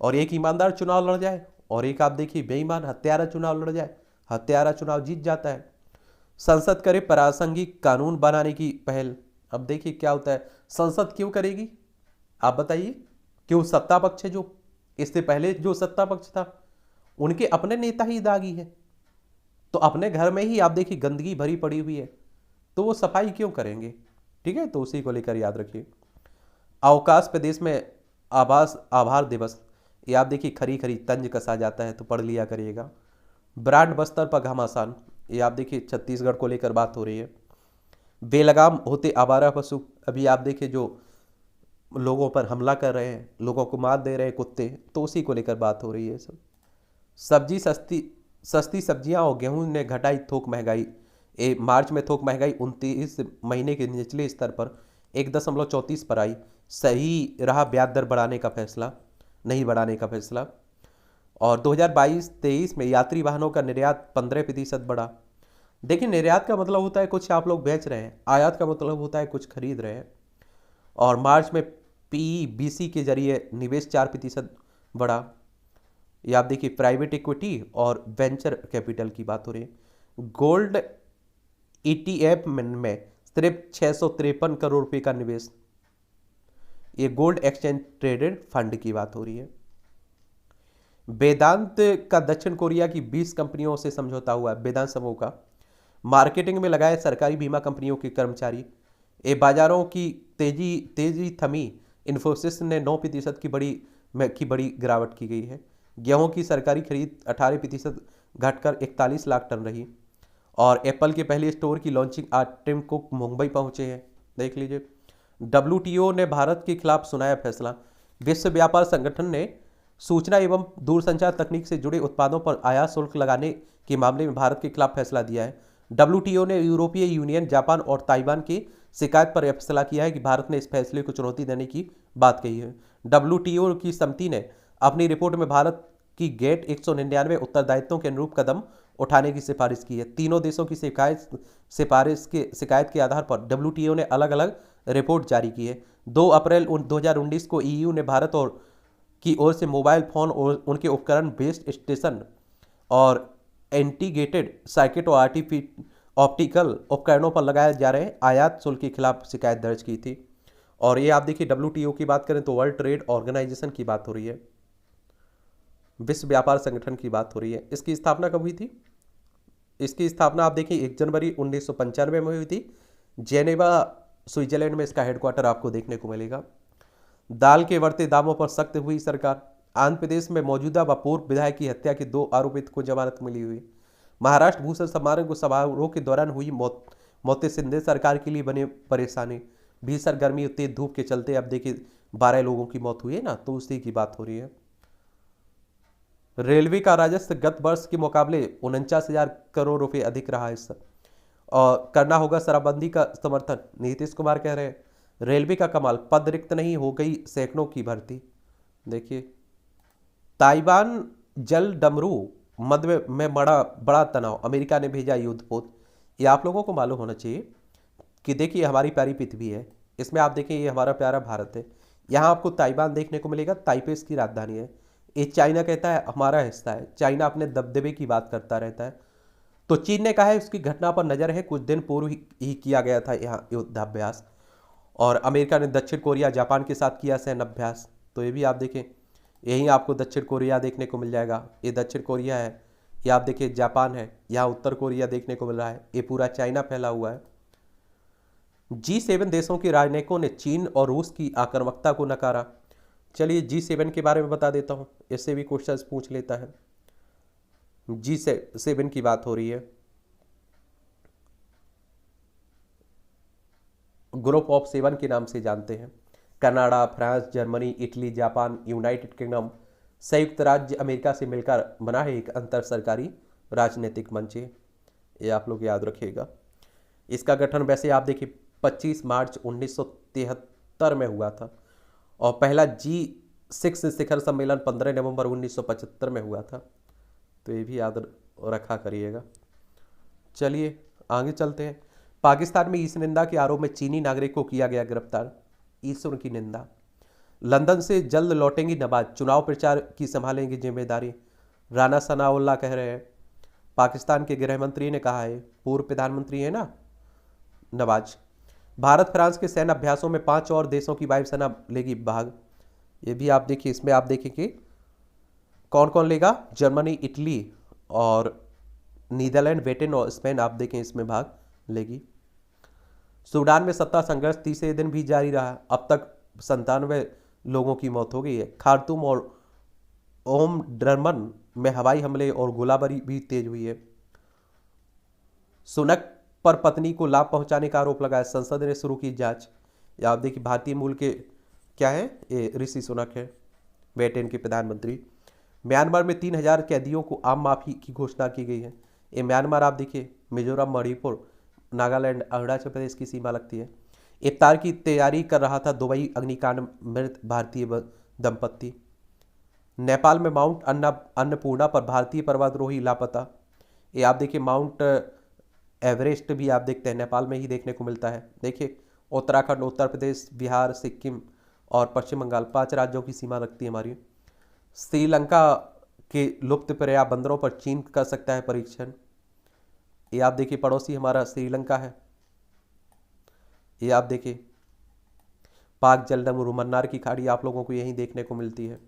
और एक ईमानदार चुनाव लड़ जाए और एक आप देखिए बेईमान हत्यारा चुनाव लड़ जाए, हत्यारा चुनाव जीत जाता है। संसद करे प्रासंगिक कानून बनाने की पहल। अब देखिए क्या होता है, संसद क्यों करेगी आप बताइए? क्यों? सत्ता पक्ष है जो, इससे पहले जो सत्ता पक्ष था उनके अपने नेता ही दागी है। तो अपने घर में ही आप देखिए गंदगी भरी पड़ी हुई है, तो वो सफाई क्यों करेंगे? ठीक है, तो उसी को लेकर याद रखिए। अवकाश प्रदेश में आवास आभार दिवस, ये आप देखिए खरी खरी तंज कसा जाता है, तो पढ़ लिया करिएगा। ब्रांड बस्तर पर घमासान, ये आप देखिए छत्तीसगढ़ को लेकर बात हो रही है। बेलगाम होते आवारा पशु, अभी आप देखिए जो लोगों पर हमला कर रहे हैं, लोगों को मार दे रहे हैं कुत्ते, तो उसी को लेकर बात हो रही है सब। सब्जी सस्ती सस्ती सब्जियां और गेहूं ने घटाई थोक महंगाई, मार्च में थोक महंगाई 29 महीने के निचले स्तर पर 1.34 पर आई। सही रहा ब्याज दर बढ़ाने का फैसला, नहीं बढ़ाने का फैसला। और 2022-23 में यात्री वाहनों का निर्यात 15% बढ़ा। देखिए, निर्यात का मतलब होता है कुछ आप लोग बेच रहे हैं, आयात का मतलब होता है कुछ खरीद रहे हैं। और मार्च में पीईबीसी के जरिए निवेश 4% बढ़ा। ये आप देखिए प्राइवेट इक्विटी और वेंचर कैपिटल की बात हो रही है। गोल्ड ईटीएफ में सिर्फ 653 करोड़ रुपए का निवेश, ये गोल्ड एक्सचेंज ट्रेडेड फंड की बात हो रही है। वेदांत का दक्षिण कोरिया की 20 कंपनियों से समझौता हुआ है, वेदांत समूह का। मार्केटिंग में लगाए सरकारी बीमा कंपनियों के कर्मचारी। ये बाजारों की तेजी थमी, इन्फोसिस ने 9% की बड़ी गिरावट की गई है। गेहूं की सरकारी खरीद 18% घटकर 41 लाख टन रही। और एप्पल के पहले स्टोर की लॉन्चिंग आज टिम कुक मुंबई पहुंचे हैं, देख लीजिए। डब्ल्यूटीओ ने भारत के खिलाफ सुनाया फैसला। विश्व व्यापार संगठन ने सूचना एवं दूरसंचार तकनीक से जुड़े उत्पादों पर आयात शुल्क लगाने के मामले में भारत के खिलाफ फैसला दिया है। डब्ल्यूटीओ ने यूरोपीय यूनियन, जापान और ताइवान की शिकायत पर यह फैसला किया है कि भारत ने इस फैसले को चुनौती देने की बात कही है। डब्ल्यूटीओ की समिति ने अपनी रिपोर्ट में भारत की गेट 199 उत्तरदायित्वों के अनुरूप कदम उठाने की सिफारिश की है। तीनों देशों की शिकायत के आधार पर डब्ल्यूटीओ ने अलग अलग रिपोर्ट जारी की है। 2 अप्रैल 2019 को ईयू ने भारत और की ओर से मोबाइल फोन और उनके उपकरण, बेस स्टेशन और इंटीग्रेटेड सर्किट और ऑप्टिकल उपकरणों पर लगाए जा रहे आयात शुल्क के खिलाफ शिकायत दर्ज की थी। और ये आप देखिए डब्ल्यूटीओ की बात करें तो वर्ल्ड ट्रेड ऑर्गेनाइजेशन की बात हो रही है, विश्व व्यापार संगठन की बात हो रही है। इसकी स्थापना कब हुई थी? इसकी स्थापना आप देखिए 1 जनवरी 1995 में हुई थी। जेनेवा स्विट्जरलैंड में इसका हेडक्वार्टर आपको देखने को मिलेगा। दाल के बढ़ते दामों पर सख्त हुई सरकार। आंध्र प्रदेश में मौजूदा व पूर्व विधायक की हत्या के 2 आरोपित को जमानत मिली हुई। महाराष्ट्र भूषण समारोह के दौरान हुई मौतें सिंधे सरकार के लिए बने परेशानी। भीषण गर्मी और तेज धूप के चलते अब देखिए 12 लोगों की मौत हुई है ना, तो उसी की बात हो रही है। रेलवे का राजस्व गत वर्ष के मुकाबले 49,000 करोड़ रुपए अधिक रहा है इस और करना होगा शराबबंदी का समर्थन, नीतीश कुमार कह रहे हैं। रेलवे का कमाल, पद रिक्त नहीं, हो गई सैकड़ों की भर्ती। देखिए, ताइवान जल डमरू मध्य में बड़ा तनाव, अमेरिका ने भेजा युद्धपोत। ये आप लोगों को मालूम होना चाहिए कि देखिए हमारी प्यारी पृथ्वी है, इसमें आप देखिए ये हमारा प्यारा भारत है। यहाँ आपको ताइवान देखने को मिलेगा, ताइपे इसकी राजधानी है। ये चाइना कहता है हमारा हिस्सा है, चाइना अपने दबदबे की बात करता रहता है। तो चीन ने कहा है उसकी घटना पर नजर है, कुछ दिन पूर्व ही किया गया था यहाँ युद्धाभ्यास। और अमेरिका ने दक्षिण कोरिया, जापान के साथ किया सैन्य अभ्यास। तो ये भी आप देखें, यही आपको दक्षिण कोरिया देखने को मिल जाएगा। ये दक्षिण कोरिया है, ये आप देखिए जापान है, यहाँ उत्तर कोरिया देखने को मिल रहा है, ये पूरा चाइना फैला हुआ है। G7 देशों के राजनयिकों ने चीन और रूस की आक्रामकता को नकारा। चलिए G7 के बारे में बता देता हूँ, इससे भी क्वेश्चंस पूछ लेता है। G7 की बात हो रही है। ग्रुप ऑफ 7 के नाम से जानते हैं। Canada, France, Germany, Italy, Japan, United kingdom, संयुक्त राज्य अमेरिका से मिलकर बना है एक अंतर सरकारी राजनीतिक मंच। ये आप लोग याद रखिएगा। इसका गठन वैसे आप देखिए 25 मार्च 1973 में हुआ था और पहला G6 शिखर सम्मेलन 15 नवंबर 1975 में हुआ था। तो ये भी याद रखा करिएगा। चलिए आगे चलते हैं। पाकिस्तान में ईश्वर निंदा के आरोप में चीनी नागरिक को किया गया गिरफ्तार। ईश्वर की निंदा। लंदन से जल्द लौटेंगी नवाज, चुनाव प्रचार की संभालेंगी जिम्मेदारी, राना सनाउल्लाह कह रहे हैं। पाकिस्तान के गृह मंत्री ने कहा है, पूर्व प्रधानमंत्री है ना नवाज। भारत फ्रांस के सैन्य अभ्यासों में 5 और देशों की वायुसेना लेगी भाग। ये भी आप देखिए, इसमें आप देखें कि कौन कौन लेगा? जर्मनी, इटली और नीदरलैंड, ब्रिटेन और स्पेन आप देखें इसमें भाग लेगी। सूडान में सत्ता संघर्ष तीसरे दिन भी जारी रहा। अब तक 97 लोगों की मौत हो गई है। खार्तूम और ओम डरमन में हवाई हमले और गोलाबारी भी तेज हुई है। सुनक पर पत्नी को लाभ पहुंचाने का आरोप लगाया, संसद ने शुरू की जांच। या आप देखिए भारतीय मूल के क्या है, ये ऋषि सुनक है, ब्रिटेन के प्रधानमंत्री। म्यांमार में 3000 कैदियों को आम माफी की घोषणा की गई है। ये म्यांमार आप देखिए मिजोरम, मणिपुर, नागालैंड, अरुणाचल प्रदेश की सीमा लगती है। इफ्तार की तैयारी कर रहा था दुबई अग्निकांड मृत भारतीय दंपत्ति। नेपाल में माउंट अन्नपूर्णा पर भारतीय पर्वतारोही लापता। ये आप देखिए माउंट एवरेस्ट भी आप देखते हैं नेपाल में ही देखने को मिलता है। देखिए उत्तराखंड, उत्तर प्रदेश, बिहार, सिक्किम और पश्चिम बंगाल 5 राज्यों की सीमा लगती है हमारी। श्रीलंका के लुप्त प्राय बंदरों पर चीन कर सकता है परीक्षण। ये आप देखिए पड़ोसी हमारा श्रीलंका है। ये आप देखिए पाक जलडमरू मन्नार की खाड़ी आप लोगों को यहीं देखने को मिलती है।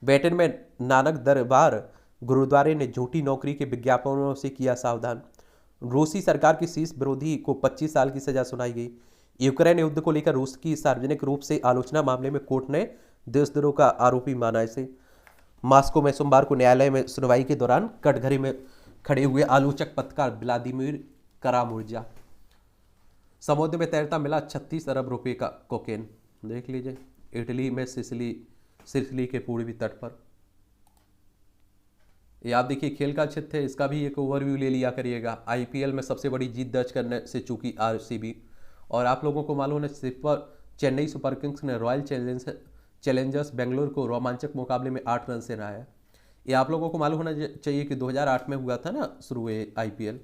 ब्रिटेन में नानक दरबार गुरुद्वारे ने झूठी नौकरी के विज्ञापनों से किया सावधान। रूसी सरकार के शीर्ष विरोधी को 25 साल की सजा सुनाई गई। यूक्रेन युद्ध को लेकर रूस की सार्वजनिक रूप से आलोचना मामले में कोर्ट ने देशद्रोह का आरोपी माना इसे। मॉस्को में सोमवार को न्यायालय में सुनवाई के दौरान कटघरे में खड़े हुए आलोचक पत्रकार व्लादिमीर करामुर्जा। समुद्र में तैरता मिला 36 अरब रुपए का कोकेन। देख लीजिए इटली में सिसिली के पूर्वी तट पर। ये आप देखिए खेल का क्षेत्र है, इसका भी एक ओवरव्यू ले लिया करिएगा। आईपीएल में सबसे बड़ी जीत दर्ज करने से चूकी आरसीबी। और आप लोगों को मालूम है चेन्नई सुपर किंग्स ने रॉयल चैलेंजर्स बेंगलोर को रोमांचक मुकाबले में 8 रन से हराया। ये आप लोगों को मालूम होना चाहिए कि 2008 में हुआ था ना शुरू हुए आईपीएल।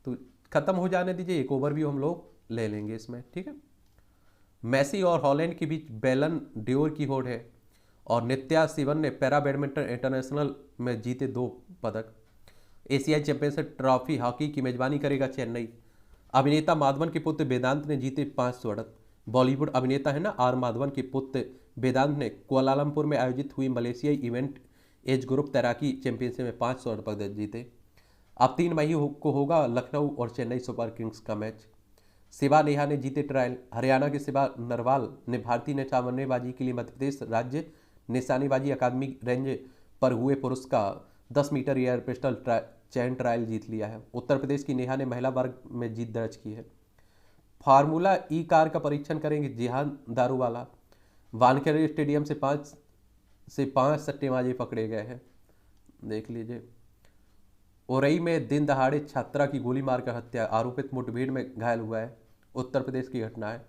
तो खत्म हो जाने दीजिए, एक ओवरव्यू हम लोग ले लेंगे इसमें, ठीक है। मेसी और हॉलैंड के बीच बैलन ड्योर की होड़ है। और नित्या शिवन ने पैरा बैडमिंटन इंटरनेशनल में जीते 2 पदक। एशियाई चैंपियनशिप ट्रॉफी हॉकी की मेजबानी करेगा चेन्नई। अभिनेता माधवन के पुत्र वेदांत ने जीते 5 स्वर्ण। बॉलीवुड अभिनेता है ना आर माधवन के पुत्र वेदांत ने कुआलालंपुर में आयोजित हुई मलेशियाई इवेंट एज ग्रुप तैराकी चैंपियनशिप में 5 स्वर्ण पदक जीते। अब 3 मई को होगा लखनऊ और चेन्नई सुपर किंग्स का मैच। शिवा नेहा ने जीते ट्रायल। हरियाणा के शिवा नरवाल ने भारतीय निशानेबाजी के लिए मध्य प्रदेश राज्य निशानेबाजी अकादमी रेंज पर हुए पुरुष का 10 मीटर एयर पिस्टल चैन ट्रायल जीत लिया है। उत्तर प्रदेश की नेहा ने महिला वर्ग में जीत दर्ज की है। फार्मूला ई कार का परीक्षण करेंगे जिहान दारूवाला। वानखेड़े स्टेडियम से 5 सट्टेबाजी पकड़े गए हैं। देख लीजिए ओरई में दिन दहाड़े छात्रा की गोली मारकर हत्या, आरोपित मुठभेड़ में घायल हुआ है। उत्तर प्रदेश की घटना है।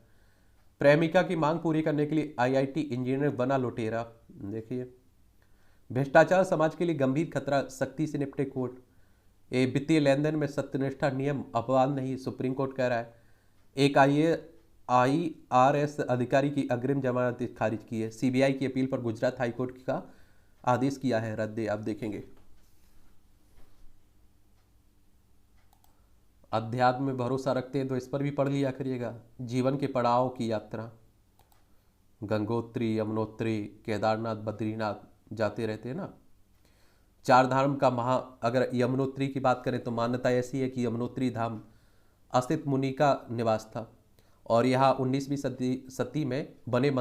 प्रेमिका की मांग पूरी करने के लिए आईआईटी इंजीनियर बना लुटेरा। देखिए भ्रष्टाचार समाज के लिए गंभीर खतरा, सख्ती से निपटे कोर्ट। ये वित्तीय लेन देन में सत्यनिष्ठा नियम अपवाद नहीं, सुप्रीम कोर्ट कह रहा है। एक आईआरएस अधिकारी की अग्रिम जमानत खारिज की है। सीबीआई की अपील पर गुजरात हाईकोर्ट का आदेश किया है रद्द। आप देखेंगे अध्यात्म में भरोसा रखते हैं तो इस पर भी पढ़ लिया करिएगा। जीवन के पड़ाव की यात्रा, गंगोत्री, यमुनोत्री, केदारनाथ, बद्रीनाथ जाते रहते हैं ना। 4 धाम का अगर यमुनोत्री की बात करें तो मान्यता ऐसी है कि यमुनोत्री धाम असित मुनि का निवास था और यहाँ 19वीं सदी में बने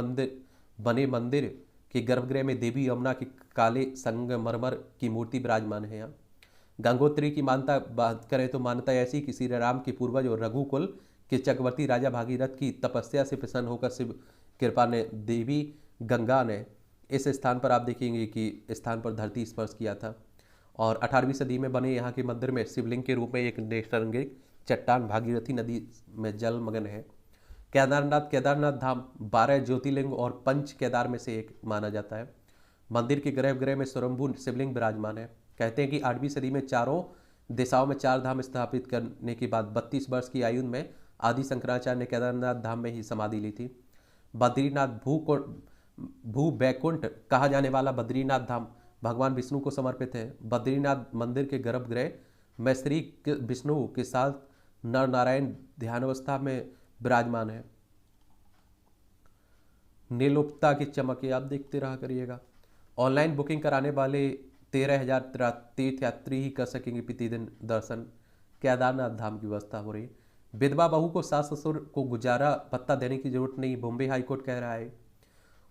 मंदिर के गर्भगृह में देवी यमुना के काले संगमरमर की मूर्ति विराजमान है। यहाँ गंगोत्री की मान्यता बात करें तो मान्यता ऐसी कि श्री राम के पूर्वज और रघुकुल के चक्रवर्ती राजा भागीरथ की तपस्या से प्रसन्न होकर शिव कृपा ने देवी गंगा ने इस स्थान पर आप देखेंगे कि स्थान पर धरती स्पर्श किया था। और 18वीं सदी में बने यहाँ के मंदिर में शिवलिंग के रूप में एक नैसर्गिक चट्टान भागीरथी नदी में जलमग्न है। केदारनाथ धाम 12 ज्योतिर्लिंग और पंच केदार में से एक माना जाता है। मंदिर के गर्भगृह में स्वयंभू शिवलिंग विराजमान है। कहते हैं कि 8वीं सदी में चारों दिशाओं में 4 धाम स्थापित करने के बाद 32 वर्ष की आयु में आदि शंकराचार्य ने केदारनाथ धाम में ही समाधि ली थी। बद्रीनाथ भू बैकुंठ कहा जाने वाला बद्रीनाथ धाम भगवान विष्णु को समर्पित है। बद्रीनाथ मंदिर के गर्भगृह में श्री विष्णु के साथ नर नारायण ध्यानावस्था में विराजमान है। नीलोपता की चमक आप देखते रहा करिएगा। ऑनलाइन बुकिंग कराने वाले 13,000 तीर्थयात्री ही कर सकेंगे प्रतिदिन दर्शन। केदारनाथ धाम की व्यवस्था हो रही है। विधवा बहू को सास ससुर को गुजारा भत्ता देने की जरूरत नहीं, बॉम्बे हाईकोर्ट कह रहा है।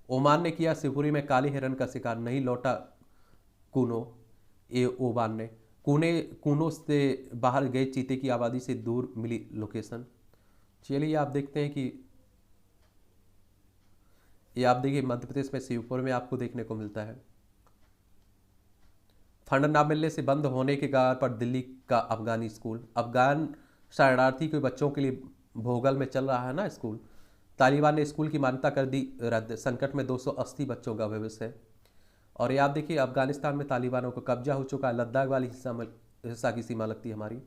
ओमान ने किया शिवपुरी में काले हिरण का शिकार, नहीं लौटा कूनो। ए ओमान ने कूनो से बाहर गए चीते की आबादी से दूर मिली लोकेशन। चलिए आप देखते हैं कि ये आप देखिए मध्य प्रदेश में शिवपुर में आपको देखने को मिलता है। फंड न मिलने से बंद होने के कारण पर दिल्ली का अफगानी स्कूल, अफगान शरणार्थी के बच्चों के लिए भोगल में चल रहा है ना स्कूल। तालिबान ने स्कूल की मान्यता कर दी रद्द, संकट में 280 बच्चों का भविष्य है। और ये आप देखिए अफगानिस्तान में तालिबानों का कब्जा हो चुका है, लद्दाख वाली हिस्सा की सीमा लगती है हमारी।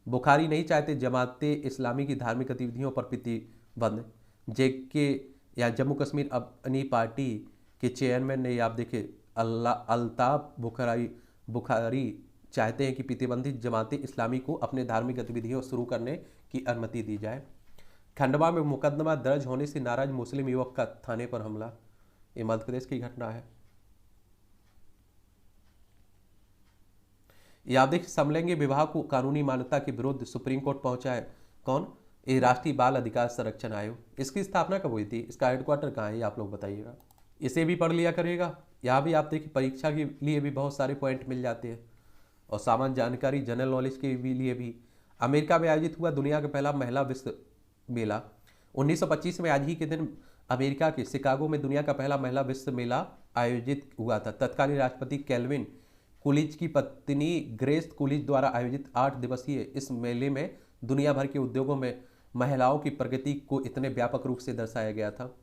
बुखारी नहीं चाहते जमाते इस्लामी की धार्मिक गतिविधियों पर प्रतिबंध। जेके या जम्मू कश्मीर अपनी पार्टी के चेयरमैन ने आप देखिए अल्ताफ बुखारी चाहते हैं कि प्रतिबंधित जमाते इस्लामी को अपने धार्मिक गतिविधियों शुरू करने की अनुमति दी जाए। खंडवा में मुकदमा दर्ज होने से नाराज मुस्लिम युवक का थाने पर हमला, ये मध्य प्रदेश की घटना है। याद देखिए समलैंगिक विवाह को कानूनी मान्यता के विरुद्ध सुप्रीम कोर्ट पहुंचा है कौन, ये राष्ट्रीय बाल अधिकार संरक्षण आयोग। इसकी स्थापना कब हुई थी, इसका हेडक्वार्टर कहाँ है ये आप लोग बताइएगा। इसे भी पढ़ लिया करेगा। यहाँ भी आप देखिए परीक्षा के लिए भी बहुत सारे पॉइंट मिल जाते हैं और सामान्य जानकारी जनरल नॉलेज के लिए भी। अमेरिका में आयोजित हुआ दुनिया का पहला महिला विश्व मेला 1925 में आज ही के दिन अमेरिका के शिकागो में दुनिया का पहला महिला विश्व मेला आयोजित हुआ था। तत्कालीन राष्ट्रपति कैल्विन कुलिज की पत्नी ग्रेस कुलिज द्वारा आयोजित 8 दिवसीय इस मेले में दुनिया भर के उद्योगों में महिलाओं की प्रगति को इतने व्यापक रूप से दर्शाया गया था।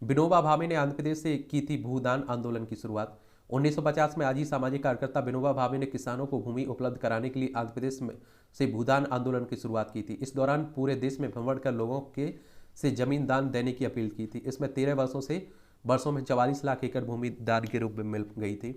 विनोबा भावे ने आंध्र प्रदेश से की थी भूदान आंदोलन की शुरुआत। 1950 में आज ही सामाजिक कार्यकर्ता विनोबा भावे ने किसानों को भूमि उपलब्ध कराने के लिए आंध्र प्रदेश में से भूदान आंदोलन की शुरुआत की थी। इस दौरान पूरे देश में भ्रमण कर लोगों के से जमीन दान देने की अपील की थी। इसमें 13 वर्षों में 44 लाख एकड़ भूमि दान के रूप में मिल गई थी।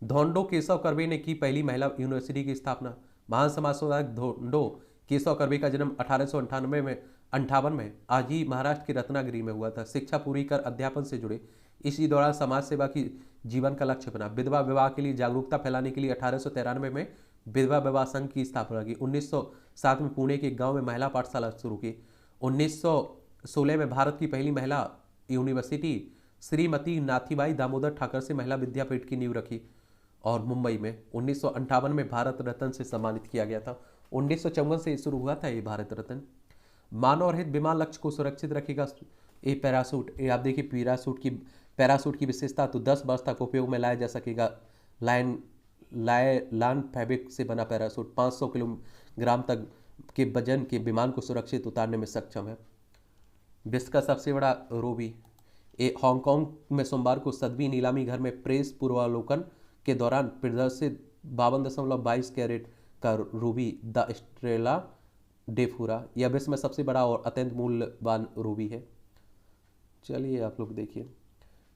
धोंडो केशव कर्वे ने की पहली महिला यूनिवर्सिटी की स्थापना। महान समाज सुधारक धोंडो केशव कर्वे का जन्म 1858 में आज ही महाराष्ट्र के रत्नागिरी में हुआ था। शिक्षा पूरी कर अध्यापन से जुड़े। इसी दौरान समाज सेवा की जीवन का लक्ष्य बना। विधवा विवाह के लिए जागरूकता फैलाने के लिए 1893 में विधवा विवाह संघ की स्थापना की। 1907 में पुणे के गांव में महिला पाठशाला शुरू की। 1916 में भारत की पहली महिला यूनिवर्सिटी श्रीमती नाथीबाई दामोदर ठाकर से महिला विद्यापीठ की नींव रखी। और मुंबई में 1958 में भारत रत्न से सम्मानित किया गया था। 1954 से शुरू हुआ था ये भारत रत्न। मानव रहित विमान लक्ष्य को सुरक्षित रखेगा। ये पैरासूट, ये आप देखिए पैरासूट की विशेषता तो 10 वर्ष तक उपयोग में लाया जा सकेगा। लान फैब्रिक से बना पैरासूट 500 किलोग्राम तक के वजन के विमान को सुरक्षित उतारने में सक्षम है। विश्व का सबसे बड़ा रूबी, ये हांगकांग में सोमवार को सदवी नीलामी घर में प्रेस पूर्वावलोकन के दौरान प्रदर्शित 52.22 कैरेट का रूबी द स्ट्रेला डेफूरा, यह विश्व में सबसे बड़ा और अत्यंत मूल्यवान रूबी है। चलिए आप लोग देखिए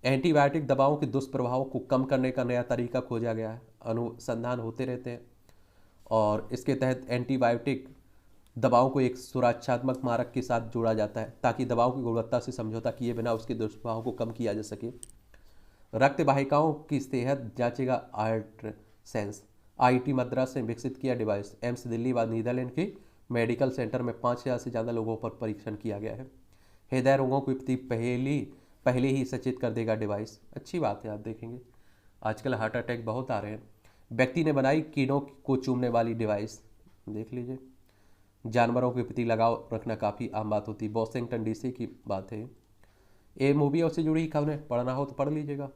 एंटीबायोटिक दवाओं के दुष्प्रभावों को कम करने का नया तरीका खोजा गया है। अनुसंधान होते रहते हैं और इसके तहत एंटीबायोटिक दवाओं को एक सुरक्षात्मक मारक के साथ जोड़ा जाता है ताकि दवाओं की गुणवत्ता से समझौता किए बिना उसके दुष्प्रभावों को कम किया जा सके। रक्त वाहिकाओं की सेहत जांचेगा आर्टसेंस। आईआईटी मद्रास ने विकसित किया डिवाइस। एम्स दिल्ली व नीदरलैंड के मेडिकल सेंटर में 5000 से ज़्यादा लोगों पर परीक्षण किया गया है। हृदय रोगों के प्रति पहले ही सचेत कर देगा डिवाइस। अच्छी बात है। आप देखेंगे आजकल हार्ट अटैक बहुत आ रहे हैं। व्यक्ति ने बनाई कीड़ों को चूमने वाली डिवाइस, देख लीजिए। जानवरों के प्रति लगाव रखना काफ़ी आम बात होती है। वॉशिंगटन डीसी की बात है। ये मूवी से जुड़ी खबरें पढ़ना हो तो पढ़ लीजिएगा।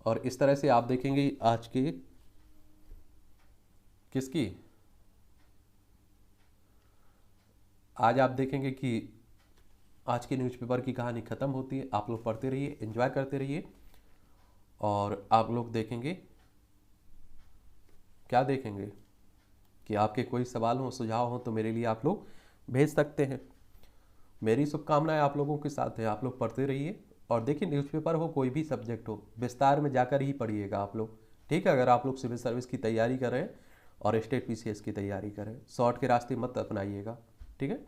और इस तरह से आप देखेंगे आज के किसकी, आज आप देखेंगे कि आज के न्यूज़पेपर की कहानी ख़त्म होती है। आप लोग पढ़ते रहिए, एंजॉय करते रहिए और आप लोग देखेंगे क्या देखेंगे कि आपके कोई सवाल हो, सुझाव हो तो मेरे लिए आप लोग भेज सकते हैं। मेरी शुभकामनाएं आप लोगों के साथ है। आप लोग पढ़ते रहिए और देखिए न्यूज़पेपर हो कोई भी सब्जेक्ट हो विस्तार में जाकर ही पढ़िएगा आप लोग, ठीक है। अगर आप लोग सिविल सर्विस की तैयारी कर रहे हैं और स्टेट पीसीएस की तैयारी करें, शॉर्ट के रास्ते मत अपनाइएगा, ठीक है।